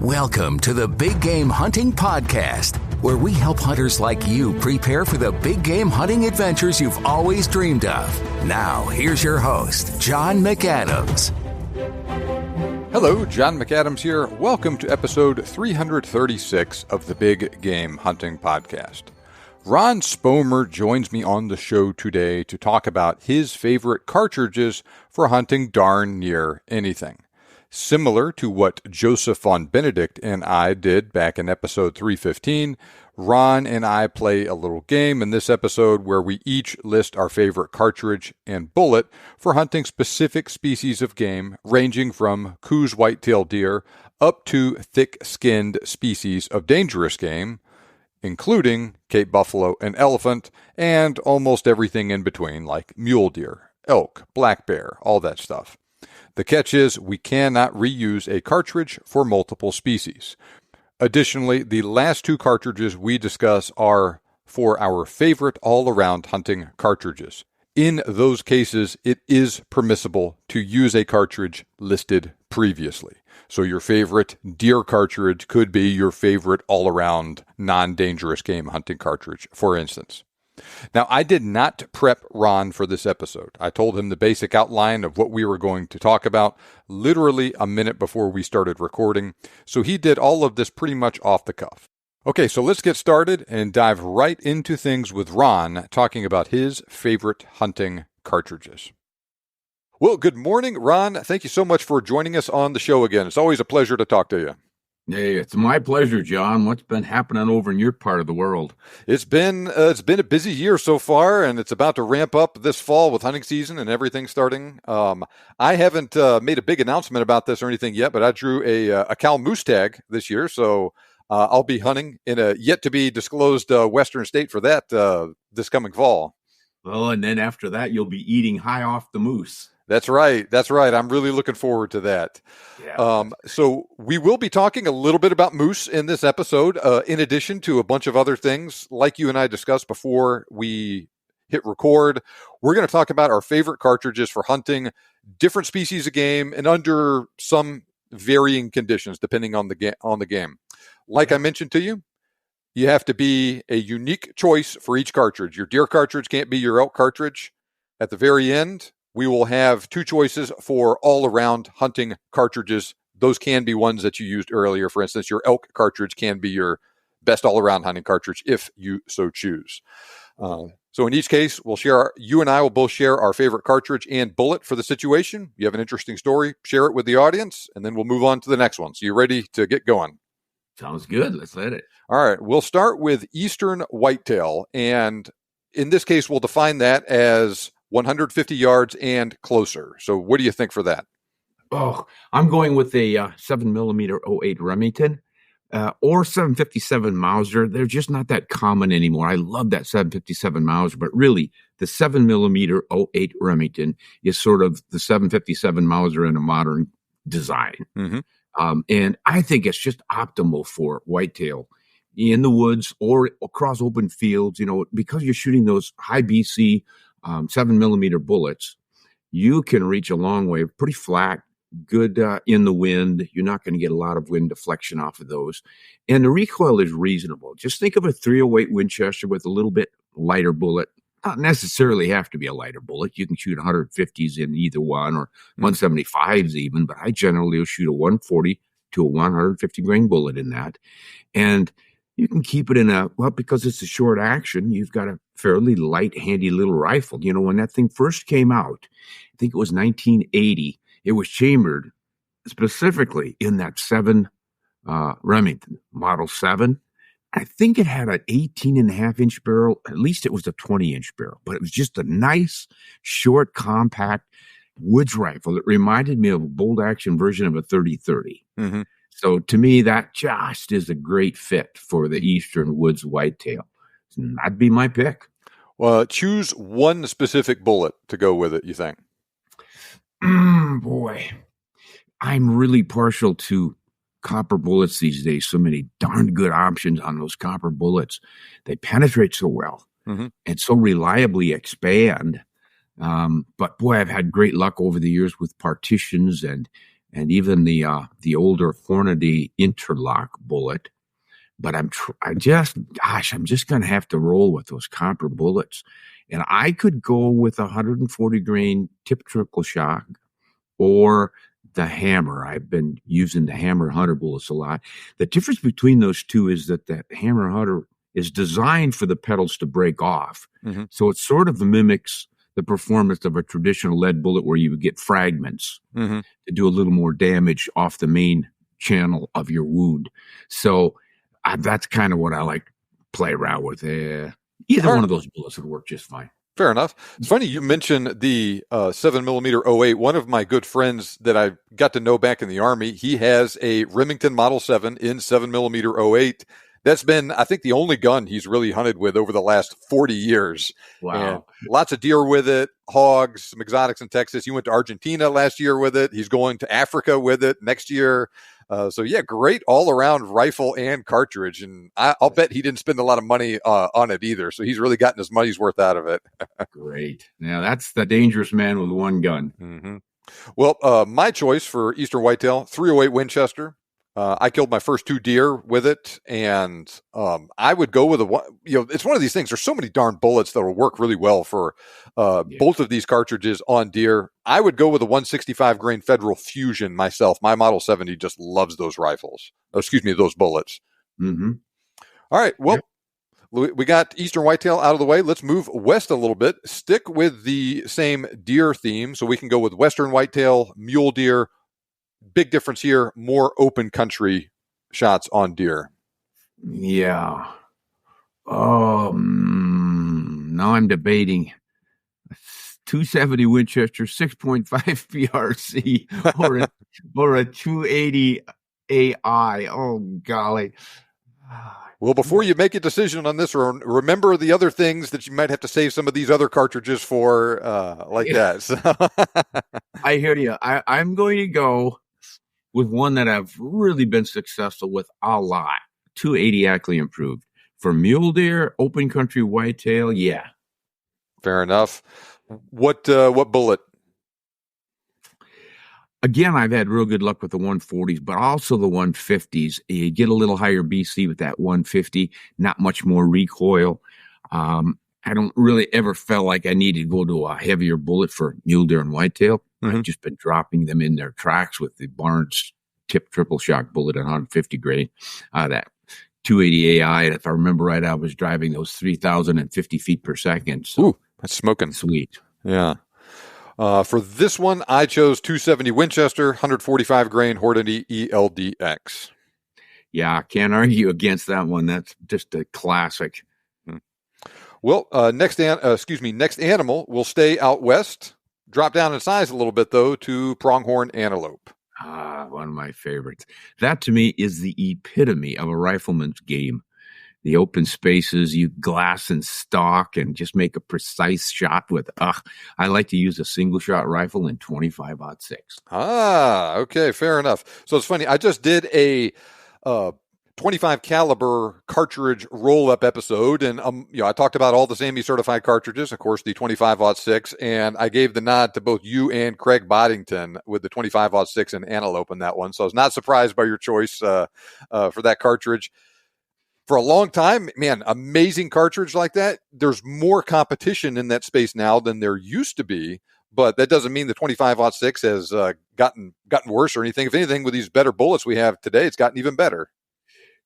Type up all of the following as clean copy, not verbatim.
Welcome to the Big Game Hunting Podcast, where we help hunters like you prepare for the big game hunting adventures you've always dreamed of. Now, here's your host, John McAdams. Hello, John McAdams here. Welcome to episode 336 of the Big Game Hunting Podcast. Ron Spomer joins me on the show today to talk about his favorite cartridges for hunting darn near anything. Similar to what Joseph Von Benedict and I did back in episode 315, Ron and I play a little game in this episode where we each list our favorite cartridge and bullet for hunting specific species of game, ranging from Coues whitetail deer up to thick-skinned species of dangerous game, including Cape buffalo and elephant, and almost everything in between, like mule deer, elk, black bear, all that stuff. The catch is we cannot reuse a cartridge for multiple species. Additionally, the last two cartridges we discuss are for our favorite all-around hunting cartridges. In those cases, it is permissible to use a cartridge listed previously. So your favorite deer cartridge could be your favorite all-around non-dangerous game hunting cartridge, for instance. Now, I did not prep Ron for this episode. I told him the basic outline of what we were going to talk about literally a minute before we started recording, so he did all of this pretty much off the cuff. Okay, so let's get started and dive right into things with Ron talking about his favorite hunting cartridges. Well, good morning, Ron. Thank you so much for joining us on the show again. It's always a pleasure to talk to you. Hey, it's my pleasure, John. What's been happening over in your part of the world? It's been a busy year so far, and it's about to ramp up this fall with hunting season and everything starting. I haven't made a big announcement about this or anything yet, but I drew a cow moose tag this year, so I'll be hunting in a yet to be disclosed western state for that this coming fall. Well, and then after that, you'll be eating high off the moose. That's right. I'm really looking forward to that. Yeah. So we will be talking a little bit about moose in this episode, in addition to a bunch of other things like you and I discussed before we hit record. We're going to talk about our favorite cartridges for hunting different species of game and under some varying conditions, depending on the game. Like I mentioned to you, you have to be a unique choice for each cartridge. Your deer cartridge can't be your elk cartridge. At the very end, we will have two choices for all-around hunting cartridges. Those can be ones that you used earlier. For instance, your elk cartridge can be your best all-around hunting cartridge if you so choose. So in each case, you and I will both share our favorite cartridge and bullet for the situation. You have an interesting story, share it with the audience, and then we'll move on to the next one. So you ready to get going? Sounds good. Let's hit it. All right. We'll start with eastern whitetail. And in this case, we'll define that as 150 yards and closer. So what do you think for that? Oh, I'm going with a 7mm 08 Remington or 757 Mauser. They're just not that common anymore. I love that 757 Mauser, but really the 7mm 08 Remington is sort of the 757 Mauser in a modern design. Mm-hmm. And I think it's just optimal for whitetail in the woods or across open fields, because you're shooting those high BC 7mm bullets. You can reach a long way, pretty flat, good in the wind. You're not going to get a lot of wind deflection off of those. And the recoil is reasonable. Just think of a 308 Winchester with a little bit lighter bullet. Not necessarily have to be a lighter bullet. You can shoot 150s in either one or 175s even, but I generally will shoot a 140 to a 150 grain bullet in that. And you can keep it because it's a short action, you've got a fairly light, handy little rifle. When that thing first came out, I think it was 1980, it was chambered specifically in that 7 Remington, Model 7. I think it had an 18.5-inch barrel. At least it was a 20-inch barrel, but it was just a nice, short, compact woods rifle. It reminded me of a bolt-action version of a 30-30. Mm-hmm. So to me, that just is a great fit for the eastern woods whitetail. That'd be my pick. Well, choose one specific bullet to go with it, you think? Boy, I'm really partial to copper bullets these days. So many darn good options on those copper bullets. They penetrate so well and so reliably expand. But boy, I've had great luck over the years with partitions and and even the older Hornady interlock bullet. But I'm just going to have to roll with those copper bullets. And I could go with 140 grain tip triple shock or the hammer. I've been using the Hammer Hunter bullets a lot. The difference between those two is that the Hammer Hunter is designed for the petals to break off. Mm-hmm. So it sort of mimics the performance of a traditional lead bullet where you would get fragments mm-hmm. to do a little more damage off the main channel of your wound. So that's kind of what I like to play around with. Either one of those bullets would work just fine. Fair enough. It's funny you mentioned the 7mm 08. One of my good friends that I got to know back in the Army, he has a Remington Model 7 in 7mm 08. That's been, I think, the only gun he's really hunted with over the last 40 years. Wow. And lots of deer with it, hogs, some exotics in Texas. He went to Argentina last year with it. He's going to Africa with it next year. So, yeah, great all-around rifle and cartridge. And I'll bet he didn't spend a lot of money on it either. So he's really gotten his money's worth out of it. Great. Now, that's the dangerous man with one gun. Mm-hmm. Well, my choice for Eastern Whitetail, 308 Winchester. I killed my first 2 deer with it, and I would go with it's one of these things. There's so many darn bullets that will work really well for both of these cartridges on deer. I would go with a 165 grain Federal Fusion myself. My Model 70 just loves those rifles. Those bullets. Mm-hmm. All right. Well, we got Eastern Whitetail out of the way. Let's move west a little bit. Stick with the same deer theme, so we can go with Western Whitetail, mule deer. Big difference here, more open country shots on deer. Yeah. Now I'm debating 270 Winchester, 6.5 PRC, or a 280 AI. Oh, golly. Well, before you make a decision on this, remember the other things that you might have to save some of these other cartridges for, that. So. I hear you. I'm going to go with one that I've really been successful with a lot. 280 Ackley improved. For mule deer, open country whitetail, yeah. Fair enough. What bullet? Again, I've had real good luck with the 140s, but also the 150s. You get a little higher BC with that 150, not much more recoil. I don't really ever felt like I needed to go to a heavier bullet for mule deer and whitetail. Mm-hmm. I've just been dropping them in their tracks with the Barnes tip triple shock bullet at 150 grain. That 280 AI, if I remember right, I was driving those 3,050 feet per second. So ooh, that's smoking. Sweet. Yeah. For this one, I chose 270 Winchester, 145 grain Hornady ELDX. Yeah, I can't argue against that one. That's just a classic. Well, next animal will stay out west. Drop down in size a little bit, though, to pronghorn antelope. One of my favorites. That, to me, is the epitome of a rifleman's game. The open spaces, you glass and stock and just make a precise shot with, I like to use a single shot rifle in 25-06. Okay, fair enough. So it's funny. I just did a 25 caliber cartridge roll-up episode, and I talked about all the SAMI certified cartridges, of course, the 25-06, and I gave the nod to both you and Craig Boddington with the 25-06 and Antelope in that one. So I was not surprised by your choice for that cartridge. For a long time, man, amazing cartridge like that. There's more competition in that space now than there used to be, but that doesn't mean the 25-06 has gotten worse or anything. If anything, with these better bullets we have today, it's gotten even better.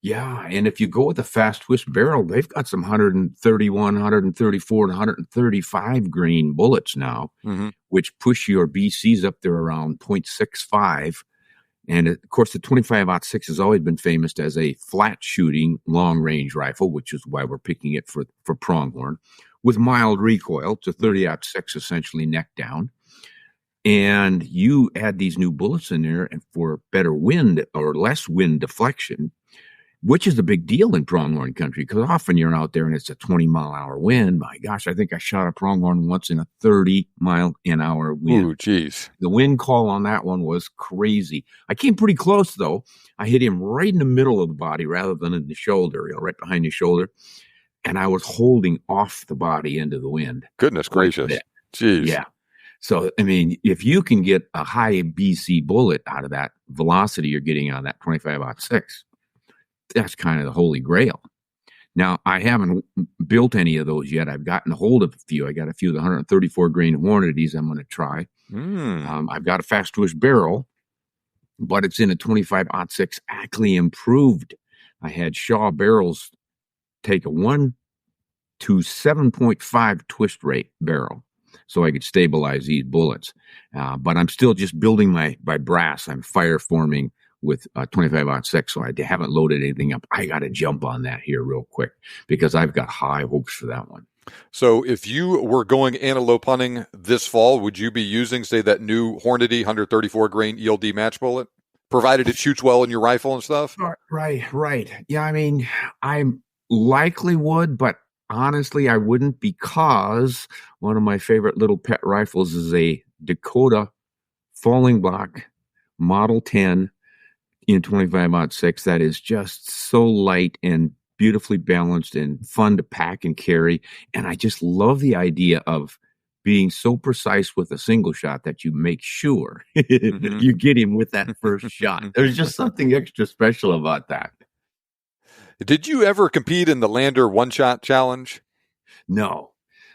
Yeah, and if you go with the fast twist barrel, they've got some 131, 134, and 135 grain bullets now, mm-hmm. which push your BCs up there around 0.65. And of course, the 25-06 has always been famous as a flat shooting long range rifle, which is why we're picking it for pronghorn, with mild recoil to 30-06, essentially neck down. And you add these new bullets in there and for better wind or less wind deflection, which is a big deal in pronghorn country, because often you're out there and it's a 20-mile-an-hour wind. My gosh, I think I shot a pronghorn once in a 30-mile-an-hour wind. Ooh, geez. The wind call on that one was crazy. I came pretty close, though. I hit him right in the middle of the body rather than in the shoulder, right behind the shoulder. And I was holding off the body into the wind. Goodness gracious. Bit. Jeez. Yeah. So, I mean, if you can get a high BC bullet out of that velocity you're getting on that 25-06, that's kind of the holy grail. Now, I haven't built any of those yet. I've gotten a hold of a few. I got a few of the 134 grain Hornadies I'm going to try. I've got a fast twist barrel, but it's in a 25-06 Ackley improved. I had Shaw barrels take a 1 to 7.5 twist rate barrel so I could stabilize these bullets. But I'm still just building my brass. I'm fire forming with 25-06, so I haven't loaded anything up. I got to jump on that here real quick because I've got high hopes for that one. So if you were going antelope hunting this fall, would you be using, say, that new Hornady 134 grain ELD match bullet, provided it shoots well in your rifle and stuff? Right. Yeah, I mean, I likely would, but honestly, I wouldn't, because one of my favorite little pet rifles is a Dakota Falling Block Model 10 in 25-06. That is just so light and beautifully balanced and fun to pack and carry. And I just love the idea of being so precise with a single shot that you make sure you get him with that first shot. There's just something extra special about that. Did you ever compete in the Lander one-shot challenge? No,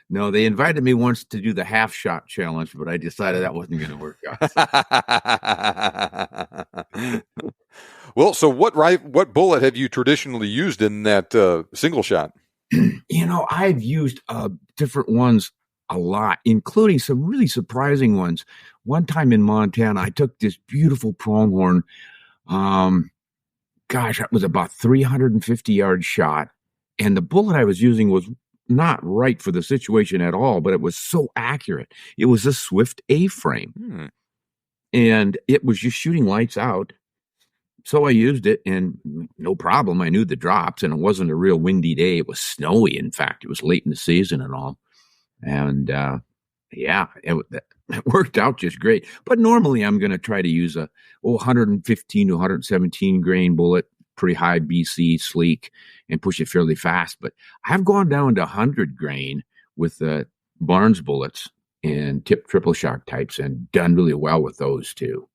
they invited me once to do the half shot challenge, but I decided that wasn't going to work out. Well, so what bullet have you traditionally used in that single shot? I've used different ones a lot, including some really surprising ones. One time in Montana, I took this beautiful pronghorn. That was about 350-yard shot, and the bullet I was using was not right for the situation at all, but it was so accurate. It was a Swift A-frame, and it was just shooting lights out. So I used it, and no problem. I knew the drops, and it wasn't a real windy day. It was snowy, in fact. It was late in the season and all. And, it worked out just great. But normally I'm going to try to use a 115 to 117 grain bullet, pretty high BC, sleek, and push it fairly fast. But I've gone down to 100 grain with the Barnes bullets and tipped triple shock types and done really well with those too.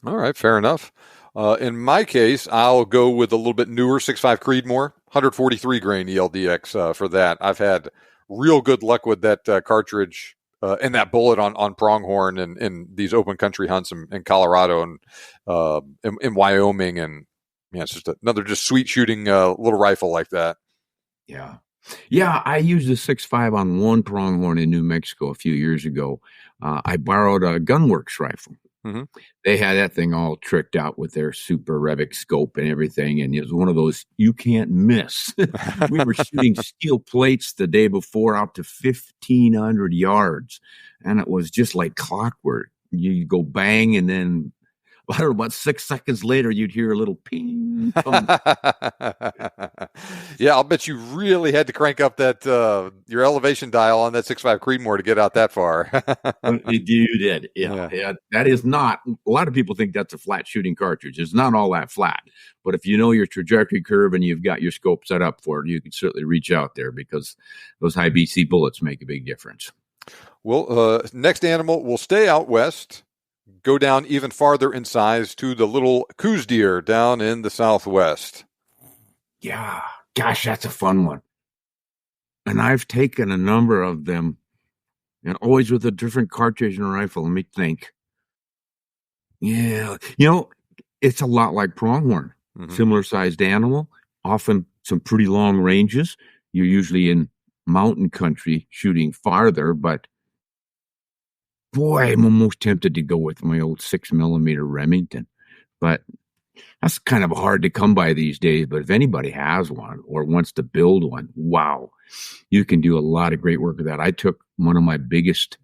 All right, fair enough. In my case, I'll go with a little bit newer 6.5 Creedmoor, 143 grain ELDX for that. I've had real good luck with that cartridge and that bullet on pronghorn and in these open country hunts in Colorado and in Wyoming. And it's just another sweet shooting little rifle like that. Yeah, I used a 6.5 on one pronghorn in New Mexico a few years ago. I borrowed a Gunworks rifle. Mm-hmm. They had that thing all tricked out with their Super Revic scope and everything, and it was one of those you can't miss. We were shooting steel plates the day before out to 1,500 yards, and it was just like clockwork. You go bang, and then about 6 seconds later, you'd hear a little ping. Yeah, I'll bet you really had to crank up that your elevation dial on that 6.5 Creedmoor to get out that far. You did. Yeah. That is not, a lot of people think that's a flat shooting cartridge. It's not all that flat. But if you know your trajectory curve and you've got your scope set up for it, you can certainly reach out there because those high BC bullets make a big difference. Well, next animal will stay out west. Go down even farther in size to the little Coues deer down in the Southwest. Yeah, gosh, that's a fun one. And I've taken a number of them, and always with a different cartridge and rifle. Let me think. Yeah, it's a lot like pronghorn. Mm-hmm. Similar sized animal, often some pretty long ranges. You're usually in mountain country shooting farther, but boy, I'm almost tempted to go with my old 6mm Remington, but that's kind of hard to come by these days. But if anybody has one or wants to build one, wow, you can do a lot of great work with that. I took one of my biggest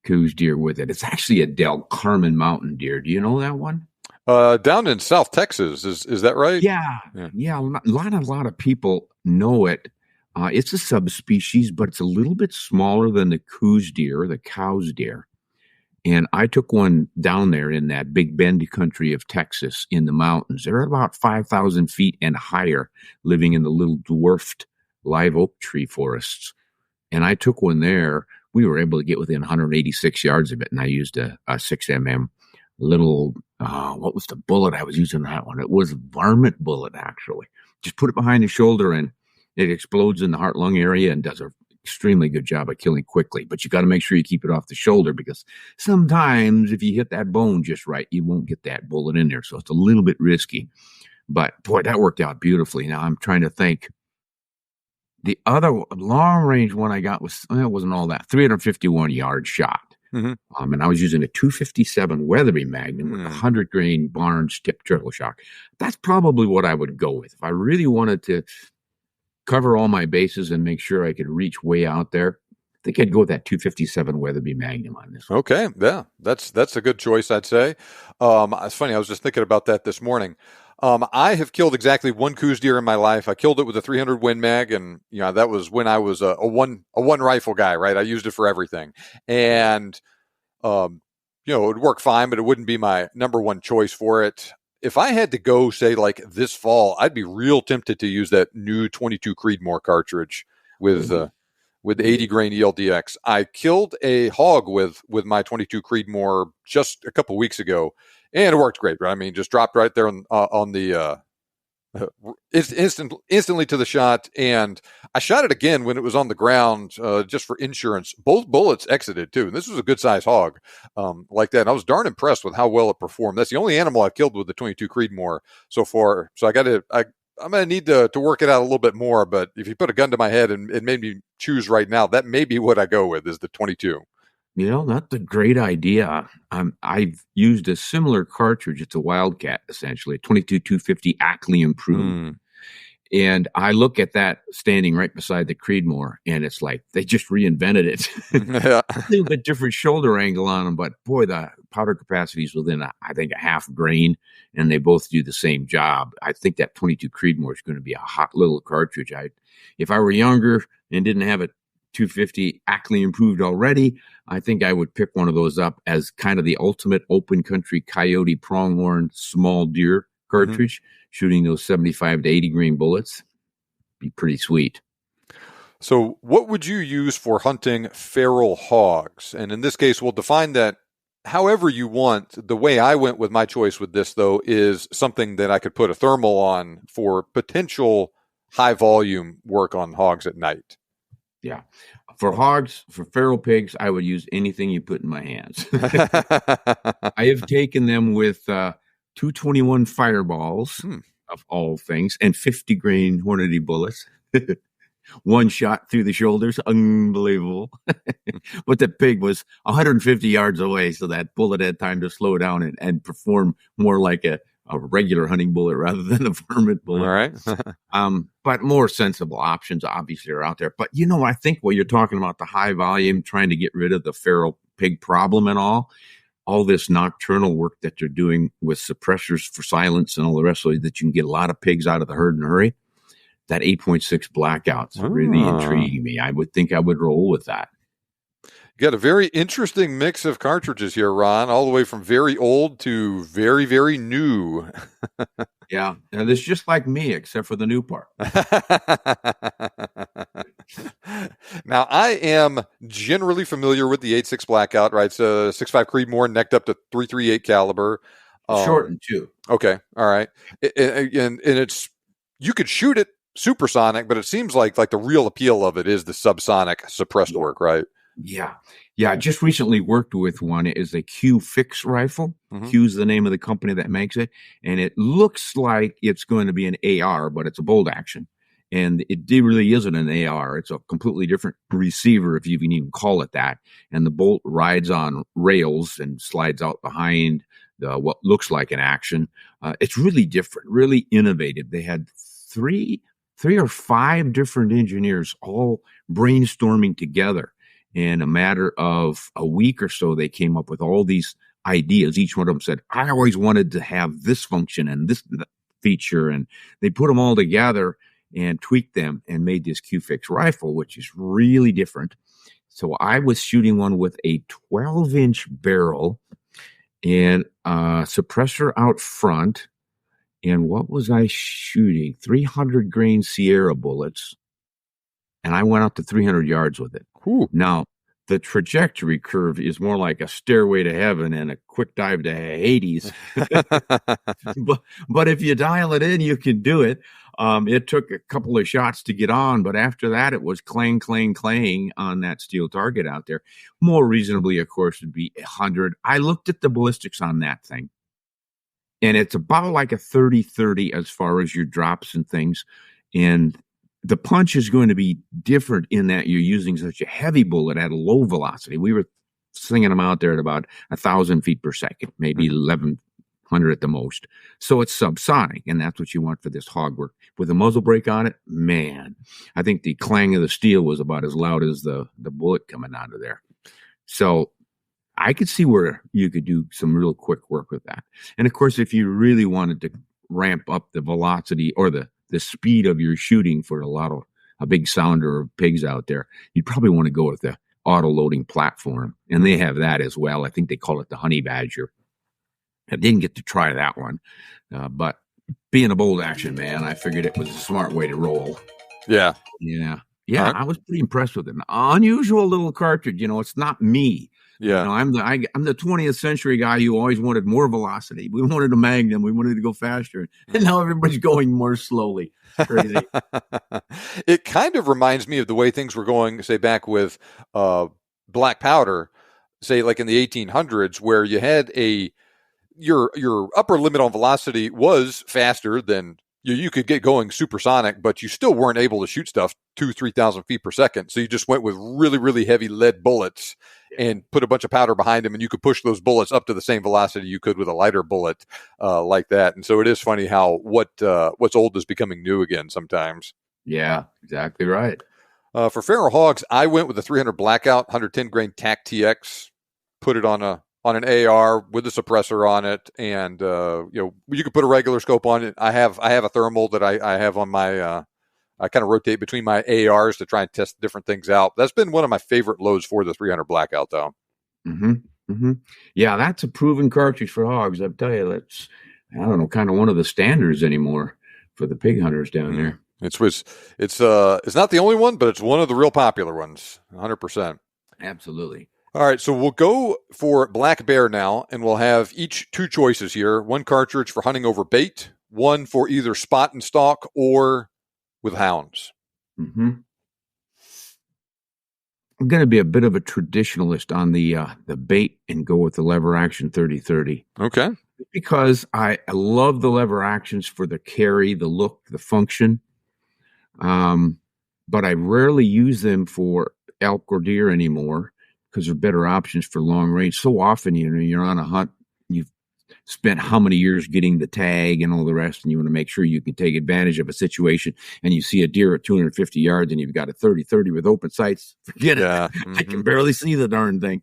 Coues deer with it. It's actually a Del Carmen mountain deer. Do you know that one? Down in South Texas, is that right? Yeah. A lot of people know it. It's a subspecies, but it's a little bit smaller than the Coues deer, the Coues deer. And I took one down there in that Big Bend country of Texas in the mountains. They're about 5,000 feet and higher, living in the little dwarfed live oak tree forests. And I took one there we were able to get within 186 yards of it, and I used a 6mm little, what was the bullet I was using that one? It was a varmint bullet, actually. Just put it behind the shoulder, and it explodes in the heart-lung area and does an extremely good job of killing quickly. But you got to make sure you keep it off the shoulder, because sometimes if you hit that bone just right, you won't get that bullet in there. So it's a little bit risky. But, boy, that worked out beautifully. Now I'm trying to think. The other long-range one I got it wasn't all that, 351-yard shot. Mm-hmm. And I was using a 257 Weatherby Magnum with a 100-grain Barnes tip turtle shock. That's probably what I would go with. If I really wanted to cover all my bases and make sure I could reach way out there, I think I'd go with that 257 Weatherby Magnum on this one. Okay, yeah, that's a good choice, I'd say. It's funny, I was just thinking about that this morning. I have killed exactly one Coues deer in my life. I killed it with a 300 Win Mag, and that was when I was a one rifle guy, right? I used it for everything, and it would work fine, but it wouldn't be my number one choice for it. If I had to go, say, like this fall, I'd be real tempted to use that new 22 Creedmoor cartridge with 80 grain ELDX. I killed a hog with my 22 Creedmoor just a couple weeks ago, and it worked great. Right? I mean, just dropped right there on the instantly to the shot, and I shot it again when it was on the ground just for insurance. Both bullets exited too, and this was a good size hog like that. And I was darn impressed with how well it performed. That's the only animal I've killed with the 22 Creedmoor so far. So I'm going to need to work it out a little bit more, but if you put a gun to my head and it made me choose right now, that may be what I go with, is the 22. That's a great idea. I've used a similar cartridge. It's a Wildcat, essentially, a 22-250 Ackley improved. And I look at that standing right beside the Creedmoor, and it's like they just reinvented it. A little bit different shoulder angle on them, but boy, the powder capacity is within, I think, a half grain, and they both do the same job. I think that 22 Creedmoor is going to be a hot little cartridge. If I were younger and didn't have a 250 Ackley improved already, I think I would pick one of those up as kind of the ultimate open country coyote pronghorn small deer cartridge, shooting those 75 to 80 grain bullets. Be pretty sweet. So what would you use for hunting feral hogs? And in this case, we'll define that however you want. The way I went with my choice with this, though, is something that I could put a thermal on for potential high volume work on hogs at night. Yeah. For hogs, for feral pigs, I would use anything you put in my hands. I have taken them with 221 fireballs, of all things, and 50 grain Hornady bullets. One shot through the shoulders. Unbelievable. But the pig was 150 yards away, so that bullet had time to slow down and perform more like a regular hunting bullet rather than a varmint bullet. All right. But more sensible options obviously are out there. But I think what you're talking about, the high volume, trying to get rid of the feral pig problem and all this nocturnal work that they're doing with suppressors for silence and all the rest of it, that you can get a lot of pigs out of the herd in a hurry. That 8.6 blackouts really intriguing me. I would think I would roll with that. You got a very interesting mix of cartridges here, Ron, all the way from very old to very, very new. Yeah, and it's just like me, except for the new part. Now, I am generally familiar with the 8.6 blackout, right? It's a 6.5 Creedmoor necked up to .338 caliber. Shortened too. Okay, all right. And it's, you could shoot it supersonic, but it seems like the real appeal of it is the subsonic suppressed work, right? Yeah. I just recently worked with one. It is a Q Fix rifle. Q's the name of the company that makes it. And it looks like it's going to be an AR, but it's a bolt action. And it really isn't an AR. It's a completely different receiver, if you can even call it that. And the bolt rides on rails and slides out behind what looks like an action. It's really different, really innovative. They had three or five different engineers all brainstorming together. In a matter of a week or so, they came up with all these ideas. Each one of them said, I always wanted to have this function and this feature. And they put them all together and tweaked them and made this Q-Fix rifle, which is really different. So I was shooting one with a 12-inch barrel and a suppressor out front. And what was I shooting? 300 grain Sierra bullets. And I went out to 300 yards with it. Ooh. Now, the trajectory curve is more like a stairway to heaven and a quick dive to Hades. but if you dial it in, you can do it. It took a couple of shots to get on, but after that, it was clang, clang, clang on that steel target out there. More reasonably, of course, would be 100. I looked at the ballistics on that thing, and it's about like a 30-30 as far as your drops and things. And the punch is going to be different in that you're using such a heavy bullet at a low velocity. We were slinging them out there at about 1,000 feet per second, maybe 1,100 at the most. So it's subsonic, and that's what you want for this hog work. With a muzzle brake on it, man, I think the clang of the steel was about as loud as the bullet coming out of there. So I could see where you could do some real quick work with that. And of course, if you really wanted to ramp up the velocity or the speed of your shooting for a big sounder of pigs out there, you'd probably want to go with the auto-loading platform. And they have that as well. I think they call it the Honey Badger. I didn't get to try that one. But being a bold action man, I figured it was a smart way to roll. Yeah. Yeah. Right. I was pretty impressed with it. An unusual little cartridge. It's not me. Yeah. I'm the 20th century guy who always wanted more velocity. We wanted a Magnum. We wanted to go faster. And now everybody's going more slowly. Crazy. It kind of reminds me of the way things were going, say, back with black powder, say, like in the 1800s, where you had your upper limit on velocity was faster than you could get going supersonic, but you still weren't able to shoot stuff 2,000-3,000 feet per second. So you just went with really, really heavy lead bullets and put a bunch of powder behind them, and you could push those bullets up to the same velocity you could with a lighter bullet like that. And so it is funny how what's old is becoming new again sometimes. Yeah, exactly right. For feral hogs, I went with the 300 Blackout 110 grain TAC TX, put it on an AR with a suppressor on it, and you could put a regular scope on it. I have a thermal that I have on my. I kind of rotate between my ARs to try and test different things out. That's been one of my favorite loads for the 300 Blackout, though. Mm-hmm. Mm-hmm. Yeah, that's a proven cartridge for hogs. I tell you, that's kind of one of the standards anymore for the pig hunters down there. It's not the only one, but it's one of the real popular ones. 100%. Absolutely. All right, so we'll go for black bear now, and we'll have each two choices here. One cartridge for hunting over bait, one for either spot and stalk or with hounds. Mm-hmm. I'm going to be a bit of a traditionalist on the bait and go with the lever action 30-30. Okay. Because I love the lever actions for the carry, the look, the function. But I rarely use them for elk or deer anymore because they're better options for long range. So often, you're on a hunt, you've spent how many years getting the tag and all the rest, and you want to make sure you can take advantage of a situation, and you see a deer at 250 yards and you've got a 30-30 with open sights. Forget it. Mm-hmm. I can barely see the darn thing.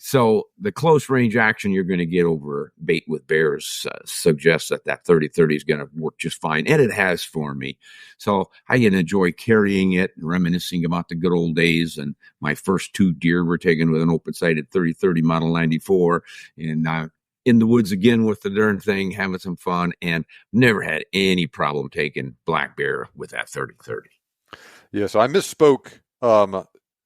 So the close range action you're going to get over bait with bears suggests that 30-30 is going to work just fine. And it has for me. So I can enjoy carrying it and reminiscing about the good old days. And my first two deer were taken with an open sighted 30-30 Model 94. And in the woods again with the darn thing, having some fun, and never had any problem taking black bear with that 30-30. Yeah, so I misspoke.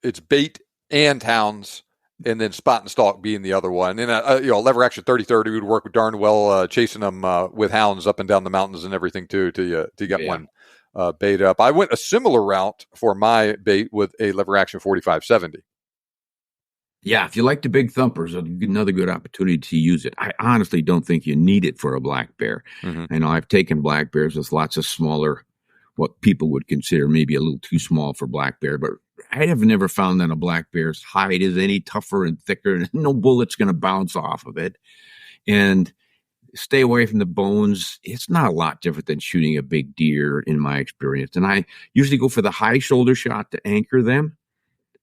It's bait and hounds, and then spot and stalk being the other one. And lever action 30-30 would work darn well chasing them with hounds up and down the mountains and everything too to get one bait up. I went a similar route for my bait with a lever action 45-70. Yeah, if you like the big thumpers, another good opportunity to use it. I honestly don't think you need it for a black bear. Mm-hmm. I know I've taken black bears with lots of smaller, what people would consider maybe a little too small for black bear, but I have never found that a black bear's hide is any tougher and thicker, and no bullet's going to bounce off of it. And stay away from the bones. It's not a lot different than shooting a big deer in my experience. And I usually go for the high shoulder shot to anchor them.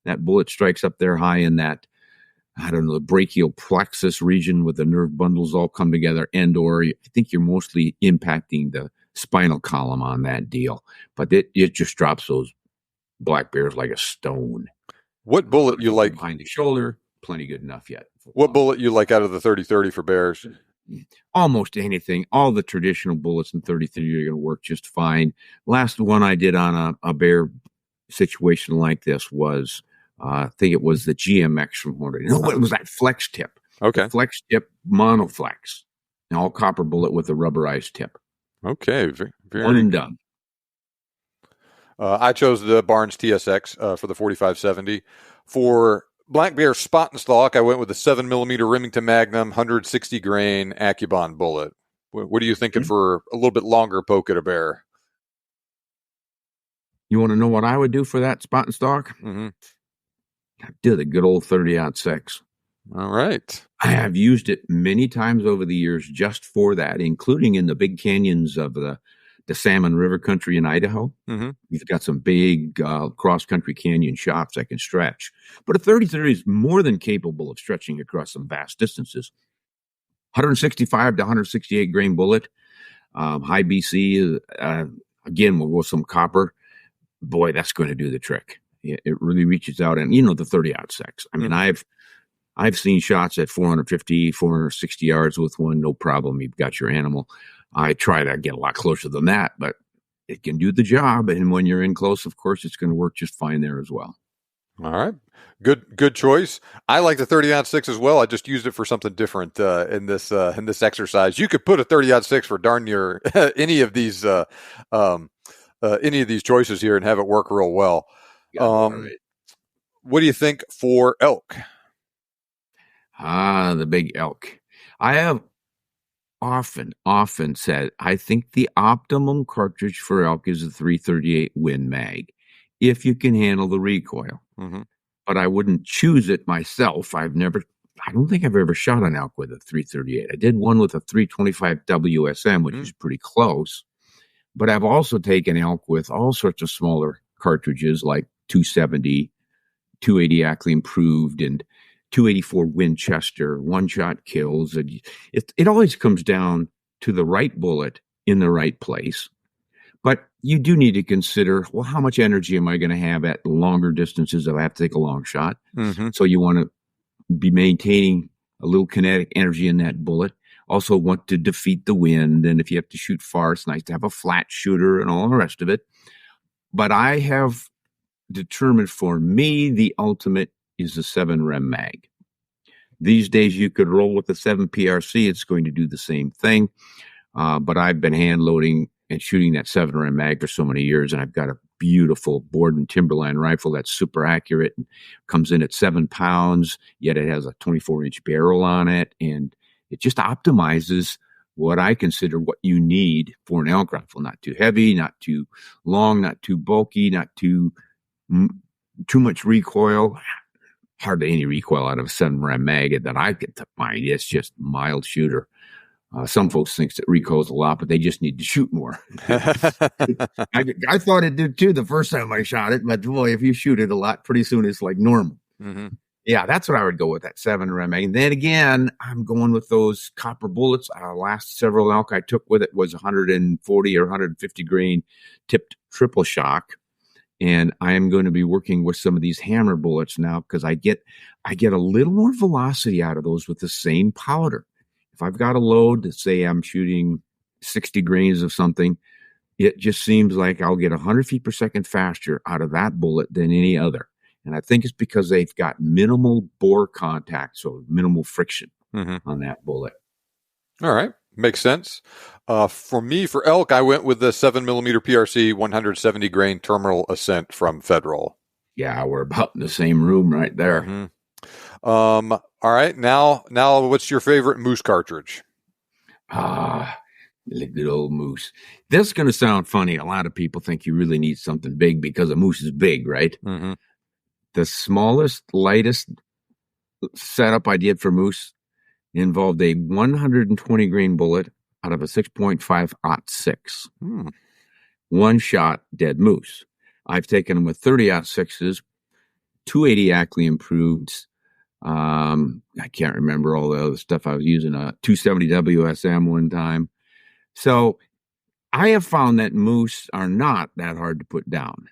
That bullet strikes up there high in that, the brachial plexus region where the nerve bundles all come together, and or I think you're mostly impacting the spinal column on that deal. But it just drops those black bears like a stone. What bullet you like? Behind the shoulder, plenty good enough yet. What bullet you like out of the 30-30 for bears? Almost anything. All the traditional bullets in 30-30 are going to work just fine. Last one I did on a bear situation like this was I think it was the GMX from Hornady. No, it was that flex tip. Okay. The flex tip monoflex. An all copper bullet with a rubberized tip. Okay. Very One and done. I chose the Barnes TSX for the 4570. For Black Bear Spot and Stalk, I went with the 7mm Remington Magnum 160 grain Accubon bullet. What are you thinking for a little bit longer poke at a bear? You want to know what I would do for that spot and stalk? Mm-hmm. I'd do the good old 30-06. All right. I have used it many times over the years just for that, including in the big canyons of the Salmon River country in Idaho. Mm-hmm. You've got some big cross-country canyon shops that can stretch. But a 30-30 is more than capable of stretching across some vast distances. 165 to 168 grain bullet, high BC, again, we'll go some copper. Boy, that's going to do the trick. It really reaches out. And, the 30-06. I mean, I've seen shots at 450, 460 yards with one, no problem. You've got your animal. I try to get a lot closer than that, but it can do the job. And when you're in close, of course, it's going to work just fine there as well. All right. Good choice. I like the 30-06 as well. I just used it for something different in this exercise. You could put a 30-06 for darn near any of these choices here and have it work real well. Right. What do you think for elk? The big elk. I have often said I think the optimum cartridge for elk is a 338 Win Mag, if you can handle the recoil. Mm-hmm. But I wouldn't choose it myself. I don't think I've ever shot an elk with a 338. I did one with a 325 WSM, which is pretty close. But I've also taken elk with all sorts of smaller cartridges like 270, 280 Ackley improved, and 284 Winchester, one-shot kills. It always comes down to the right bullet in the right place. But you do need to consider, well, how much energy am I going to have at longer distances if I have to take a long shot? Mm-hmm. So you want to be maintaining a little kinetic energy in that bullet. Also want to defeat the wind. And if you have to shoot far, it's nice to have a flat shooter and all the rest of it. But I have determined for me, the ultimate is the 7 Rem Mag. These days you could roll with the 7 PRC. It's going to do the same thing. But I've been hand loading and shooting that 7 Rem Mag for so many years. And I've got a beautiful Borden Timberline rifle that's super accurate. Comes in at 7 pounds, yet it has a 24-inch barrel on it. And it just optimizes what I consider what you need for an elk rifle. Not too heavy, not too long, not too bulky, not too much recoil. Hardly any recoil out of a 7 Rem Mag that I get to find. It's just mild shooter. Some folks think it recoils a lot, but they just need to shoot more. I thought it did too the first time I shot it, but boy, if you shoot it a lot, pretty soon it's like normal. Mm-hmm. Yeah, that's what I would go with, that 7 Rem Mag. And then again, I'm going with those copper bullets. Last several elk I took with it was 140 or 150 grain tipped triple shock. And I am going to be working with some of these hammer bullets now because I get a little more velocity out of those with the same powder. If I've got a load that say I'm shooting 60 grains of something, it just seems like I'll get 100 feet per second faster out of that bullet than any other. And I think it's because they've got minimal bore contact, so minimal friction on that bullet. All right. Makes sense. For me, for elk, I went with the 7mm PRC 170 grain terminal ascent from Federal. Yeah, we're about in the same room right there. Mm-hmm. All right. Now, what's your favorite moose cartridge? The good old moose. This is going to sound funny. A lot of people think you really need something big because a moose is big, right? Mm-hmm. The smallest, lightest setup I did for moose involved a 120 grain bullet out of a 6.5-06. One shot, dead moose. I've taken them with 30-06s, 280 Ackley improved. I can't remember all the other stuff I was using. A 270 WSM one time. So I have found that moose are not that hard to put down.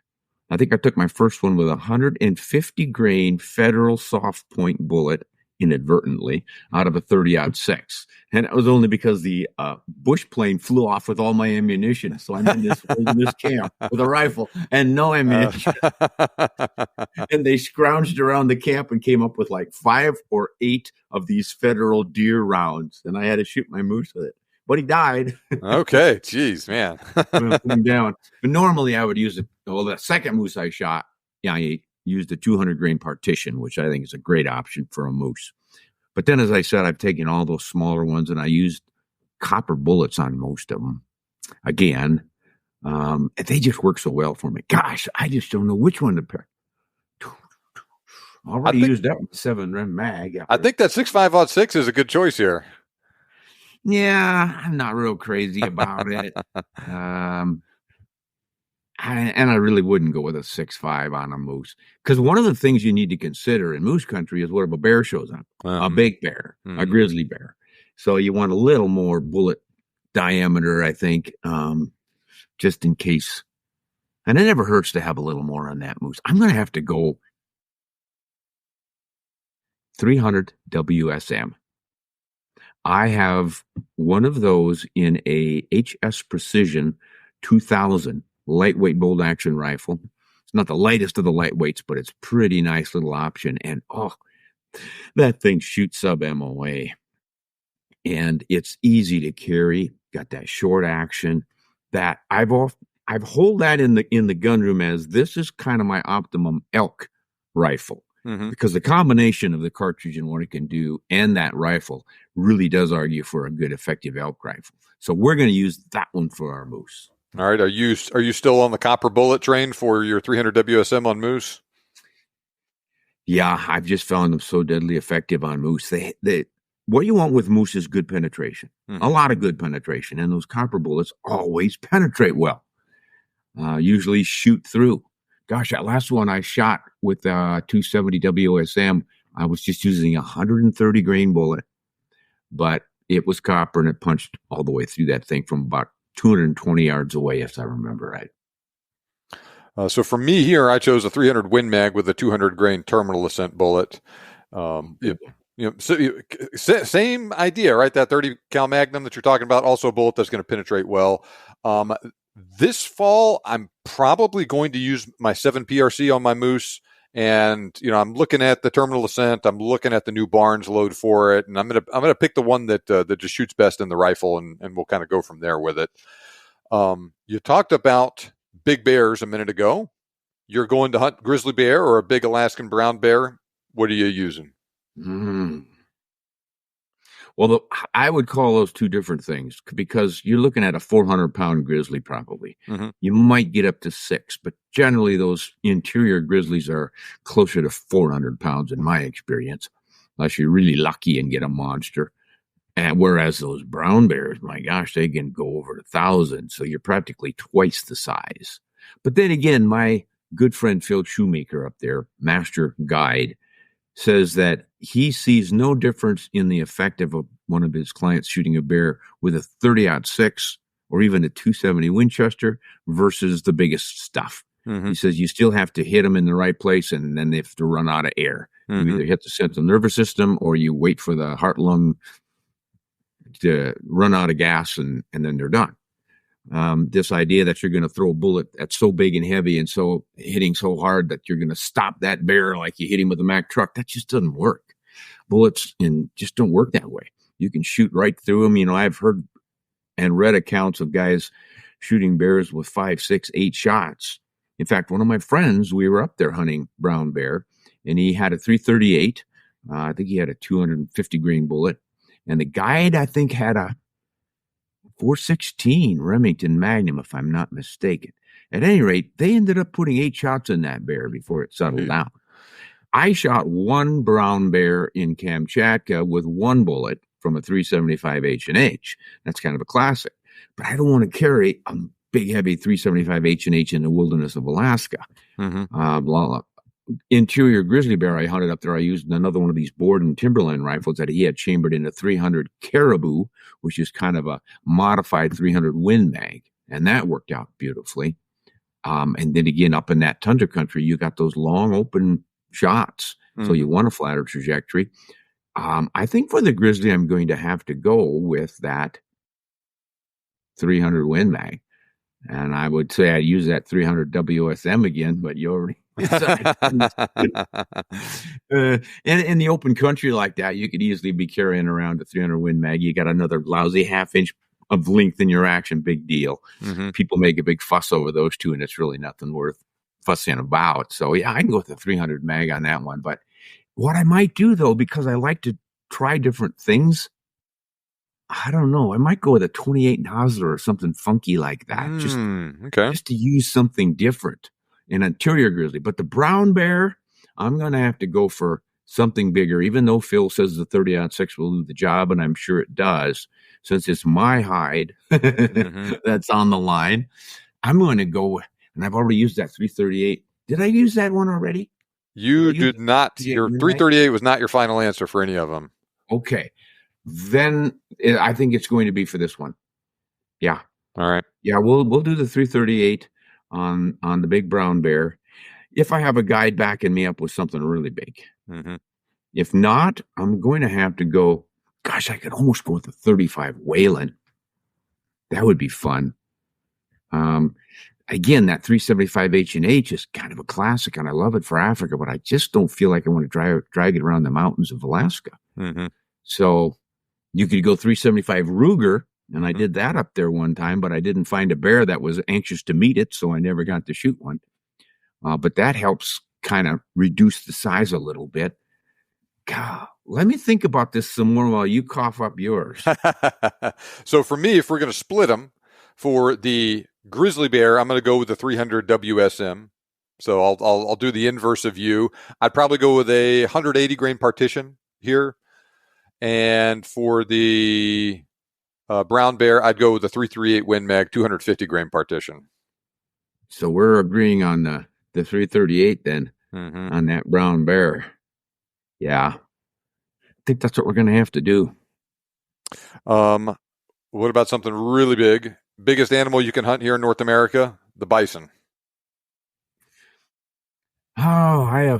I think I took my first one with a 150 grain Federal soft point bullet inadvertently out of a 30-06. And it was only because the bush plane flew off with all my ammunition. So I'm in this wilderness camp with a rifle and no ammunition. And they scrounged around the camp and came up with like 5 or 8 of these federal deer rounds. And I had to shoot my moose with it. But he died. Okay. Jeez, man. Put him down. But normally I would use it. Well, the second moose I shot, I used a 200 grain partition, which I think is a great option for a moose. But then, as I said, I've taken all those smaller ones and I used copper bullets on most of them. Again, they just work so well for me. Gosh, I just don't know which one to pick. Already used that 7 mag. I think that 6.5-06 is a good choice here. Yeah, I'm not real crazy about it. I really wouldn't go with a 6.5 on a moose, because one of the things you need to consider in moose country is what if a bear shows up, a big bear, a grizzly bear. So you want a little more bullet diameter, I think, just in case. And it never hurts to have a little more on that moose. I'm going to have to go 300 WSM. I have one of those in a HS Precision 2000 lightweight bolt action rifle. It's not the lightest of the lightweights, but it's pretty nice little option. And that thing shoots sub MOA, and it's easy to carry. Got that short action that I've hold that in the gun room as this is kind of my optimum elk rifle. Because the combination of the cartridge and what it can do and that rifle really does argue for a good, effective elk rifle. So we're going to use that one for our moose. All right. Are you still on the copper bullet train for your 300 WSM on moose? Yeah, I've just found them so deadly effective on moose. What you want with moose is good penetration, a lot of good penetration, and those copper bullets always penetrate well. Usually shoot through. Gosh, that last one I shot with 270 WSM, I was just using a 130 grain bullet, but it was copper and it punched all the way through that thing from about 220 yards away, if I remember right. So for me here, I chose a 300 Win Mag with a 200 grain terminal ascent bullet. Same idea, right? That 30 cal Magnum that you're talking about, also a bullet that's going to penetrate well. This fall, I'm probably going to use my 7 PRC on my moose. And, I'm looking at the terminal ascent. I'm looking at the new Barnes load for it. And I'm going to pick the one that just shoots best in the rifle, and we'll kind of go from there with it. You talked about big bears a minute ago. You're going to hunt grizzly bear or a big Alaskan brown bear. What are you using? Well, I would call those two different things, because you're looking at a 400-pound grizzly probably. You might get up to 6, but generally those interior grizzlies are closer to 400 pounds in my experience, unless you're really lucky and get a monster. And whereas those brown bears, my gosh, they can go over 1,000, so you're practically twice the size. But then again, my good friend Phil Shoemaker up there, master guide, says that he sees no difference in the effect of one of his clients shooting a bear with a 30-06 or even a 270 Winchester versus the biggest stuff. He says you still have to hit them in the right place, and then they have to run out of air. You either hit the central nervous system or you wait for the heart-lung to run out of gas, and then they're done. This idea that you're going to throw a bullet that's so big and heavy and so hitting so hard that you're going to stop that bear like you hit him with a Mack truck, that just doesn't work. Bullets just don't work that way. You can shoot right through them. I've heard and read accounts of guys shooting bears with 5, 6, 8 shots. In fact, one of my friends, we were up there hunting brown bear, and he had a 338. I think he had a 250 grain bullet, and the guide, I think, had a 416 Remington Magnum, if I'm not mistaken. At any rate, they ended up putting 8 shots in that bear before it settled down. I shot one brown bear in Kamchatka with one bullet from a 375 H&H. That's kind of a classic. But I don't want to carry a big, heavy 375 H&H in the wilderness of Alaska. Interior grizzly bear I hunted up there, I used another one of these Borden Timberland rifles that he had chambered in a 300 Caribou, which is kind of a modified 300 Win Mag, and that worked out beautifully. And then again, up in that tundra country, you got those long open shots, so you want a flatter trajectory. I think for the Grizzly, I'm going to have to go with that 300 Win Mag. And I would say I'd use that 300 WSM again, but you already decided. In the open country like that, you could easily be carrying around a 300 Win Mag. You got another lousy half-inch of length in your action, big deal. Mm-hmm. People make a big fuss over those two, and it's really nothing worth fussing about. So, yeah, I can go with the 300 Mag on that one. But what I might do, though, because I like to try different things, I don't know. I might go with a 28 Nosler or something funky like that. Just to use something different. An interior Grizzly. But the brown bear, I'm going to have to go for something bigger, even though Phil says the 30-06 will do the job, and I'm sure it does. Since it's my hide that's on the line, I'm going to go, and I've already used that 338. Did I use that one already? You did not. Your 338 was not your final answer for any of them. Okay. Then I think it's going to be for this one. Yeah. All right. Yeah, we'll do the 338 on the big brown bear if I have a guide backing me up with something really big. Mm-hmm. If not, I'm going to have to go. Gosh, I could almost go with the 35 Whalen. That would be fun. Again, that 375 H&H is kind of a classic, and I love it for Africa, but I just don't feel like I want to drag it around the mountains of Alaska. Mm-hmm. So you could go 375 Ruger, and I did that up there one time, but I didn't find a bear that was anxious to meet it, so I never got to shoot one. But that helps kind of reduce the size a little bit. God, let me think about this some more while you cough up yours. So for me, if we're going to split them, for the grizzly bear, I'm going to go with the 300 WSM. So I'll do the inverse of you. I'd probably go with a 180 grain partition here. And for the brown bear, I'd go with the 338 Win Mag 250 grain partition. So we're agreeing on the 338 then on that brown bear. Yeah. I think that's what we're going to have to do. What about something really big? Biggest animal you can hunt here in North America? The bison. Oh, I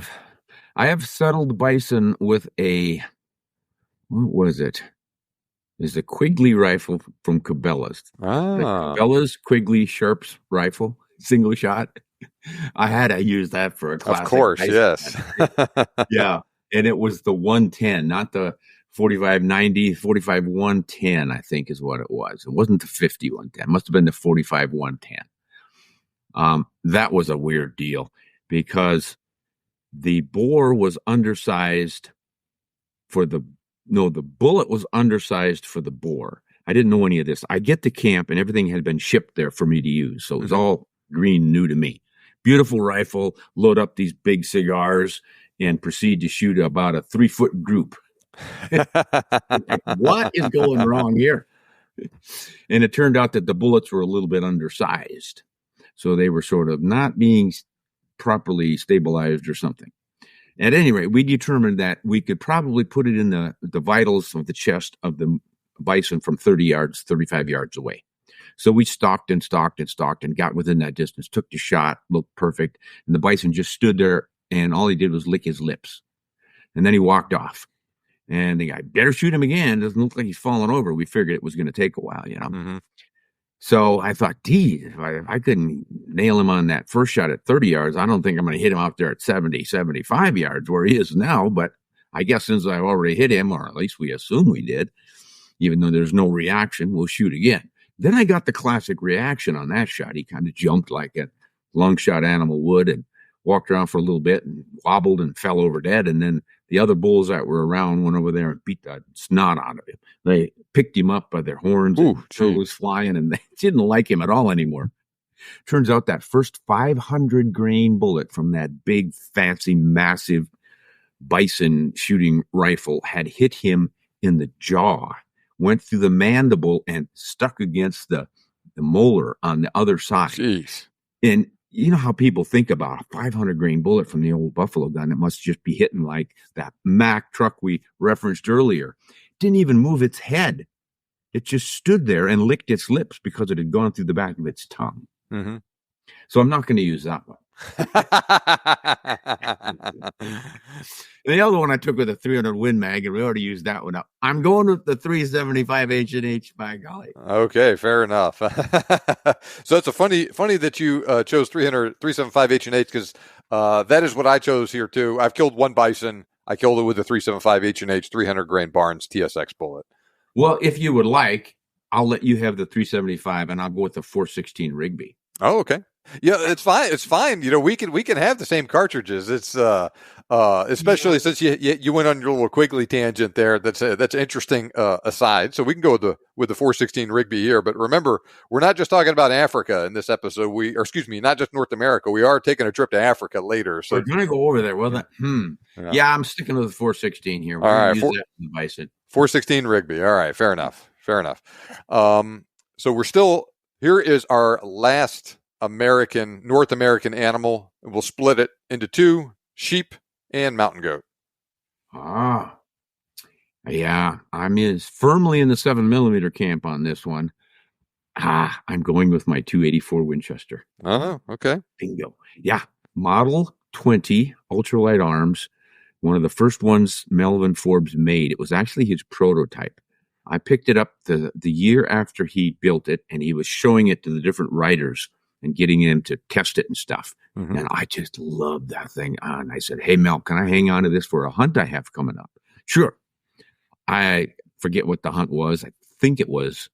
have settled bison with a, what was it? It's a Quigley rifle from Cabela's. Ah. Cabela's Quigley Sharps rifle, single shot. I had to use that for a classic. Of course, yes. Yeah. And it was the 110, not the 4590, 45 110, I think is what it was. It wasn't the 50 110. It must have been the 45 110. That was a weird deal because the bore was undersized for the bullet was undersized for the bore. I didn't know any of this. I get to camp and everything had been shipped there for me to use. So it was all green, new to me. Beautiful rifle, load up these big cigars and proceed to shoot about a 3-foot group. What is going wrong here? And it turned out that the bullets were a little bit undersized. So they were sort of not being properly stabilized or something. At any rate, we determined that we could probably put it in the vitals of the chest of the bison from 30 yards, 35 yards away. So we stalked and got within that distance, took the shot, looked perfect. And the bison just stood there and all he did was lick his lips. And then he walked off. And the guy, better shoot him again. Doesn't look like he's falling over. We figured it was going to take a while, you know. Mm-hmm. So I thought, if I couldn't nail him on that first shot at 30 yards, I don't think I'm going to hit him out there at 70, 75 yards where he is now. But I guess since I already hit him, or at least we assume we did, even though there's no reaction, we'll shoot again. Then I got the classic reaction on that shot. He kind of jumped like a long shot animal would and walked around for a little bit and wobbled and fell over dead. And then the other bulls that were around went over there and beat the snot out of him. They picked him up by their horns. Ooh, and was flying, and they didn't like him at all anymore. Turns out that first 500 grain bullet from that big, fancy, massive bison shooting rifle had hit him in the jaw, went through the mandible, and stuck against the molar on the other side. Jeez. And you know how people think about a 500 grain bullet from the old buffalo gun. It must just be hitting like that Mack truck we referenced earlier. Didn't even move its head. It just stood there and licked its lips because it had gone through the back of its tongue. Mm-hmm. So I'm not going to use that one. The other one I took with a 300 Win Mag, and we already used that one up. I'm going with the 375 H&H, by golly. Okay, fair enough. So it's funny that you chose 375 H&H, because that is what I chose here too. I've killed one bison. I killed it with the 375 H&H 300 grain Barnes TSX bullet. Well, if you would like, I'll let you have the 375, and I'll go with the 416 Rigby. Oh, okay. Yeah, it's fine. It's fine. We can have the same cartridges. It's especially since you went on your little Quigley tangent there. That's an interesting aside. So we can go with the 416 Rigby here. But remember, we're not just talking about Africa in this episode. Not just North America. We are taking a trip to Africa later. So we're going to go over there. Well, yeah, I'm sticking with the 416 here. We're going to use that in the bison. 416 Rigby. All right, fair enough. So we're still here is our last North American animal. We'll split it into two: sheep and mountain goat. Yeah, I'm firmly in the 7mm camp on this one. I'm going with my 284 Winchester. Oh, okay. Bingo. Yeah, Model 20 ultralight arms. One of the first ones Melvin Forbes made. It was actually his prototype. I picked it up the year after he built it, and he was showing it to the different writers and getting them to test it and stuff. Mm-hmm. And I just loved that thing. And I said, hey, Mel, can I hang on to this for a hunt I have coming up? Sure. I forget what the hunt was. I think it was,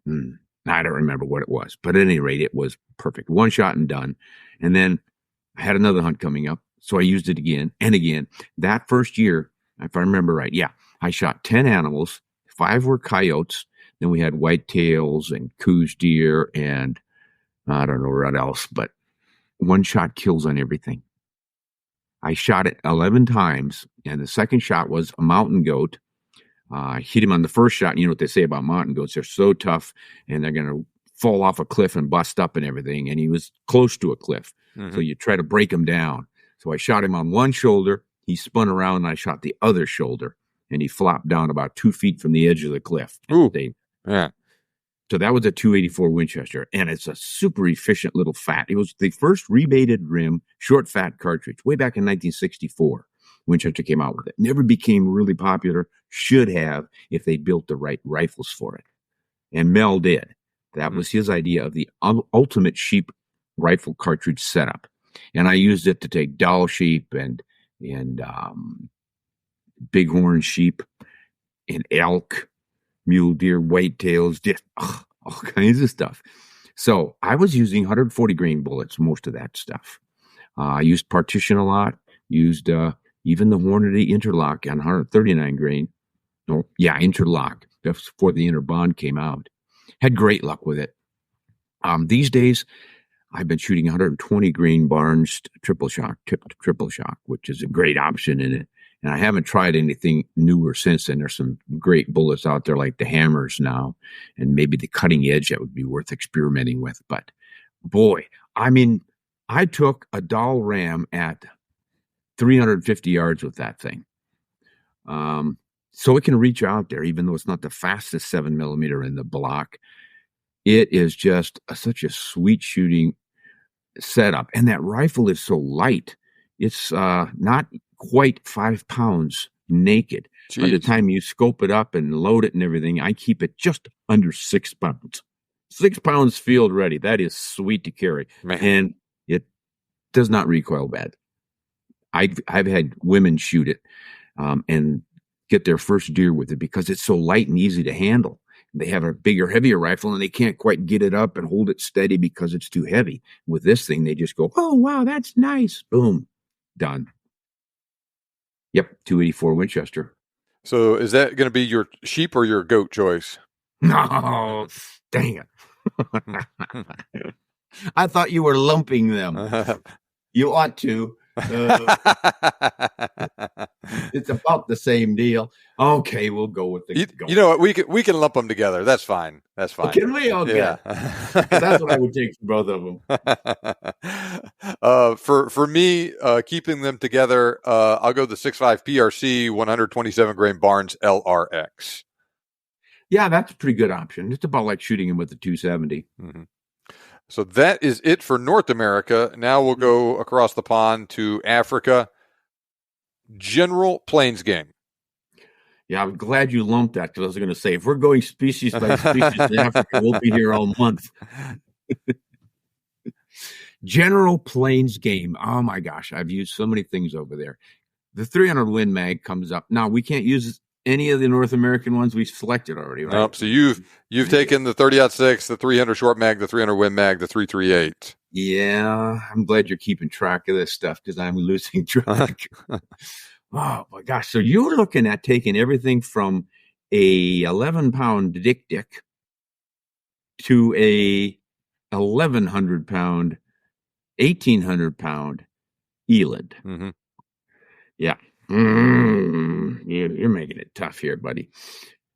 I don't remember what it was. But at any rate, it was perfect. One shot and done. And then I had another hunt coming up. So I used it again and again. That first year, if I remember right, I shot 10 animals. 5 were coyotes. Then we had whitetails and coos deer and I don't know what else, but one shot kills on everything. I shot it 11 times, and the second shot was a mountain goat. I hit him on the first shot, and you know what they say about mountain goats. They're so tough, and they're going to fall off a cliff and bust up and everything, and he was close to a cliff. Mm-hmm. So you try to break him down. So I shot him on one shoulder. He spun around, and I shot the other shoulder, and he flopped down about 2 feet from the edge of the cliff. Ooh, yeah. So that was a 284 Winchester, and it's a super efficient little fat. It was the first rebated rim short fat cartridge way back in 1964. Winchester came out with it. Never became really popular. Should have if they built the right rifles for it. And Mel did. That was his idea of the ultimate sheep rifle cartridge setup. And I used it to take doll sheep and bighorn sheep and elk, mule deer, whitetails, just all kinds of stuff. So I was using 140 grain bullets, most of that stuff. I used partition a lot, used even the Hornady interlock on 139 grain. Interlock. That's before the inner bond came out. Had great luck with it. These days, I've been shooting 120 grain Barnes triple shock, which is a great option in it. And I haven't tried anything newer since then. There's some great bullets out there like the Hammers now, and maybe the cutting edge that would be worth experimenting with. But boy, I took a Dahl Ram at 350 yards with that thing. So it can reach out there, even though it's not the fastest 7mm in the block. It is just such a sweet shooting setup. And that rifle is so light. It's not quite 5 pounds naked. Jeez. By the time you scope it up and load it and everything, I keep it just under 6 pounds. 6 pounds field ready. That is sweet to carry. Man. And it does not recoil bad. I've had women shoot it and get their first deer with it because it's so light and easy to handle. They have a bigger, heavier rifle, and they can't quite get it up and hold it steady because it's too heavy. With this thing, they just go, oh, wow, that's nice. Boom. Done. Yep, 284 Winchester. So is that going to be your sheep or your goat choice? No, dang it. I thought you were lumping them. You ought to. It's about the same deal. Okay, we'll go with the goat. You know what? We can lump them together. That's fine. That's fine. Can we? Okay. Yeah. That's what I would take for both of them. For me, keeping them together, I'll go the 6.5 PRC 127 grain Barnes LRX. Yeah, that's a pretty good option. It's about like shooting him with the 270. Mm-hmm. So that is it for North America. Now we'll go across the pond to Africa. General plains game. Yeah, I'm glad you lumped that because I was going to say, if we're going species by species in Africa, we'll be here all month. General plains game. Oh my gosh, I've used so many things over there. The 300 Win Mag comes up. Now, we can't use any of the North American ones we selected already, right? Nope. So you've taken the 30-06, the 300 Short Mag, the 300 Win Mag, the 338. Yeah, I'm glad you're keeping track of this stuff because I'm losing track. Oh my gosh. So you're looking at taking everything from a 11-pound Dick to a 1,100-pound, 1,800-pound Eland. Mm-hmm. Yeah. You're making it tough here, buddy.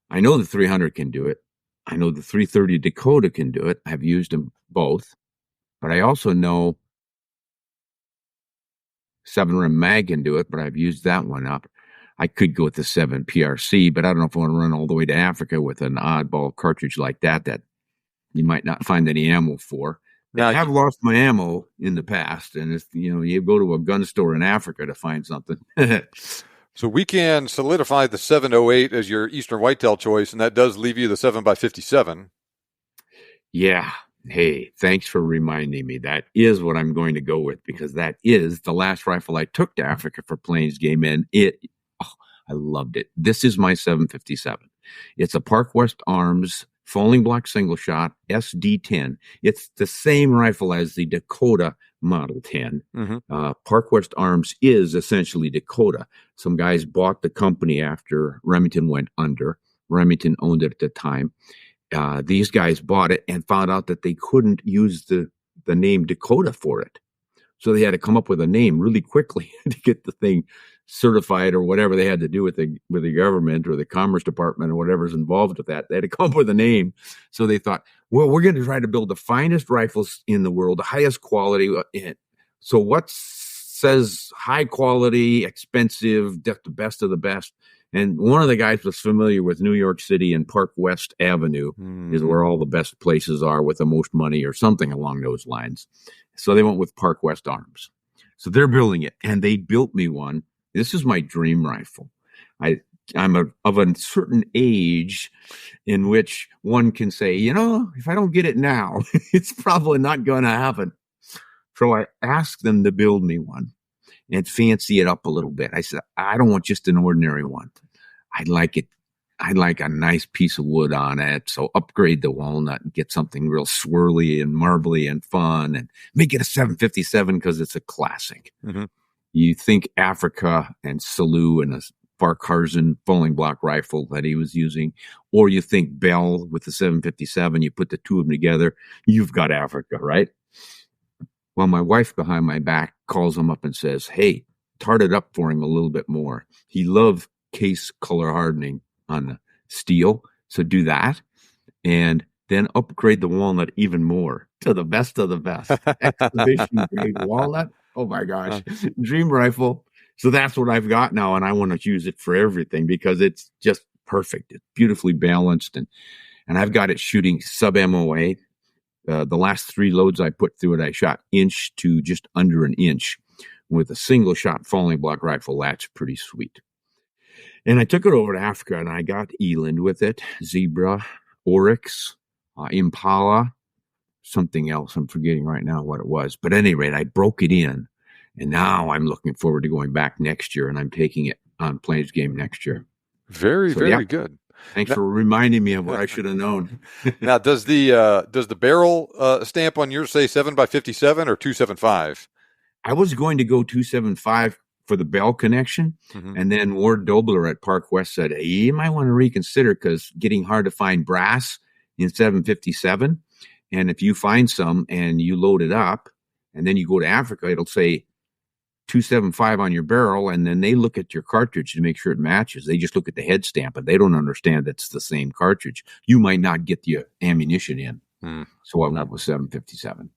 I know the 300 can do it. I know the 330 Dakota can do it. I've used them both. But I also know 7 Rim Mag can do it, but I've used that one up. I could go with the 7 PRC, but I don't know if I want to run all the way to Africa with an oddball cartridge like that you might not find any ammo for. Now, I have lost my ammo in the past, and it's, you go to a gun store in Africa to find something. So we can solidify the 708 as your Eastern Whitetail choice, and that does leave you the 7x57. Yeah. Hey, thanks for reminding me. That is what I'm going to go with because that is the last rifle I took to Africa for plains game, and I loved it. This is my 757. It's a Park West Arms Falling Block single shot SD10. It's the same rifle as the Dakota Model 10. Mm-hmm. Park West Arms is essentially Dakota. Some guys bought the company after Remington went under. Remington owned it at the time. These guys bought it and found out that they couldn't use the name Dakota for it. So they had to come up with a name really quickly to get the thing certified or whatever they had to do with the government or the Commerce Department or whatever's involved with that. They had to come up with a name. So they thought, well, we're going to try to build the finest rifles in the world, the highest quality. So what says high quality, expensive, the best of the best? And one of the guys was familiar with New York City, and Park West Avenue is where all the best places are with the most money or something along those lines. So they went with Park West Arms. So they're building it, and they built me one. This is my dream rifle. I'm of a certain age in which one can say, if I don't get it now, it's probably not going to happen. So I asked them to build me one and fancy it up a little bit. I said, I don't want just an ordinary one. I'd like a nice piece of wood on it. So upgrade the walnut and get something real swirly and marbly and fun, and make it a 757 because it's a classic. Mm-hmm. You think Africa and Salu and a Farcarzan falling block rifle that he was using, or you think Bell with the 757, you put the two of them together, you've got Africa, right? Well, my wife behind my back calls him up and says, hey, tart it up for him a little bit more. He loved case color hardening on the steel, so do that. And then upgrade the walnut even more to the best of the best. Exhibition grade walnut. Oh my gosh. Dream rifle. So that's what I've got now, and I want to use it for everything because it's just perfect. It's beautifully balanced, and I've got it shooting sub-MOA. The last 3 loads I put through it, I shot inch to just under an inch with a single shot falling block rifle. That's pretty sweet. And I took it over to Africa, and I got eland with it, zebra, oryx, impala, something else. I'm forgetting right now what it was. But at any rate, I broke it in, and now I'm looking forward to going back next year, and I'm taking it on Plains Game next year. Very good. Thanks for reminding me of what I should have known. Now, does the barrel stamp on yours say 7x57 or 275? I was going to go 275 for the Bell connection, and then Ward Dobler at Park West said, hey, you might want to reconsider because getting hard to find brass in 757. And if you find some and you load it up, and then you go to Africa, it'll say 275 on your barrel, and then they look at your cartridge to make sure it matches. They just look at the head stamp, and they don't understand it's the same cartridge. You might not get the ammunition in. So I went with 757.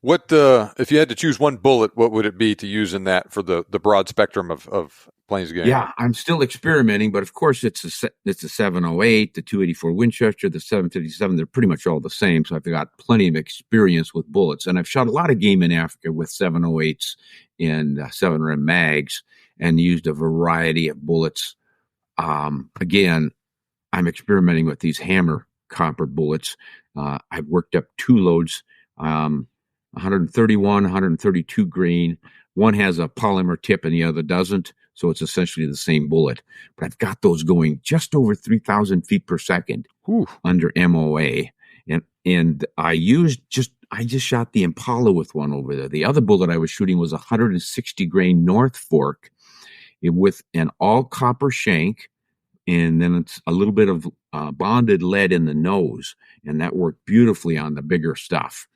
What if you had to choose one bullet, what would it be to use in that for the broad spectrum of Plains game? Yeah, I'm still experimenting, but of course it's a 708, the 284 Winchester, the 757. They're pretty much all the same. So I've got plenty of experience with bullets, and I've shot a lot of game in Africa with 708s and 7 mags, and used a variety of bullets. Again, I'm experimenting with these hammer copper bullets. I've worked up 2 loads, 131, 132 grain. One has a polymer tip and the other doesn't, so it's essentially the same bullet. But I've got those going just over 3,000 feet per second under MOA. And I just shot the Impala with one over there. The other bullet I was shooting was 160 grain North Fork with an all copper shank, and then it's a little bit of bonded lead in the nose, and that worked beautifully on the bigger stuff.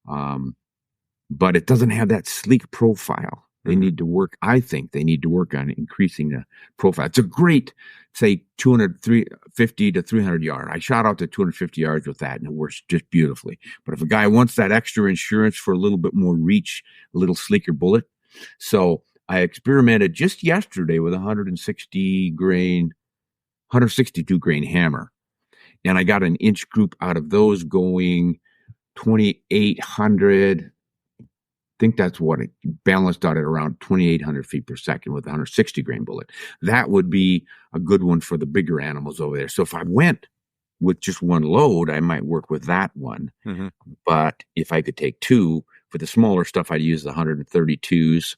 But it doesn't have that sleek profile. They need to work, I think they need to work on increasing the profile. It's a great, say, 250 to 300 yard. I shot out to 250 yards with that, and it works just beautifully. But if a guy wants that extra insurance for a little bit more reach, a little sleeker bullet. So I experimented just yesterday with 162 grain hammer. And I got an inch group out of those going 2,800. I think that's what it balanced out at, around 2,800 feet per second with a 160 grain bullet. That would be a good one for the bigger animals over there. So if I went with just one load, I might work with that one. Mm-hmm. But if I could take 2 for the smaller stuff, I'd use the 132s,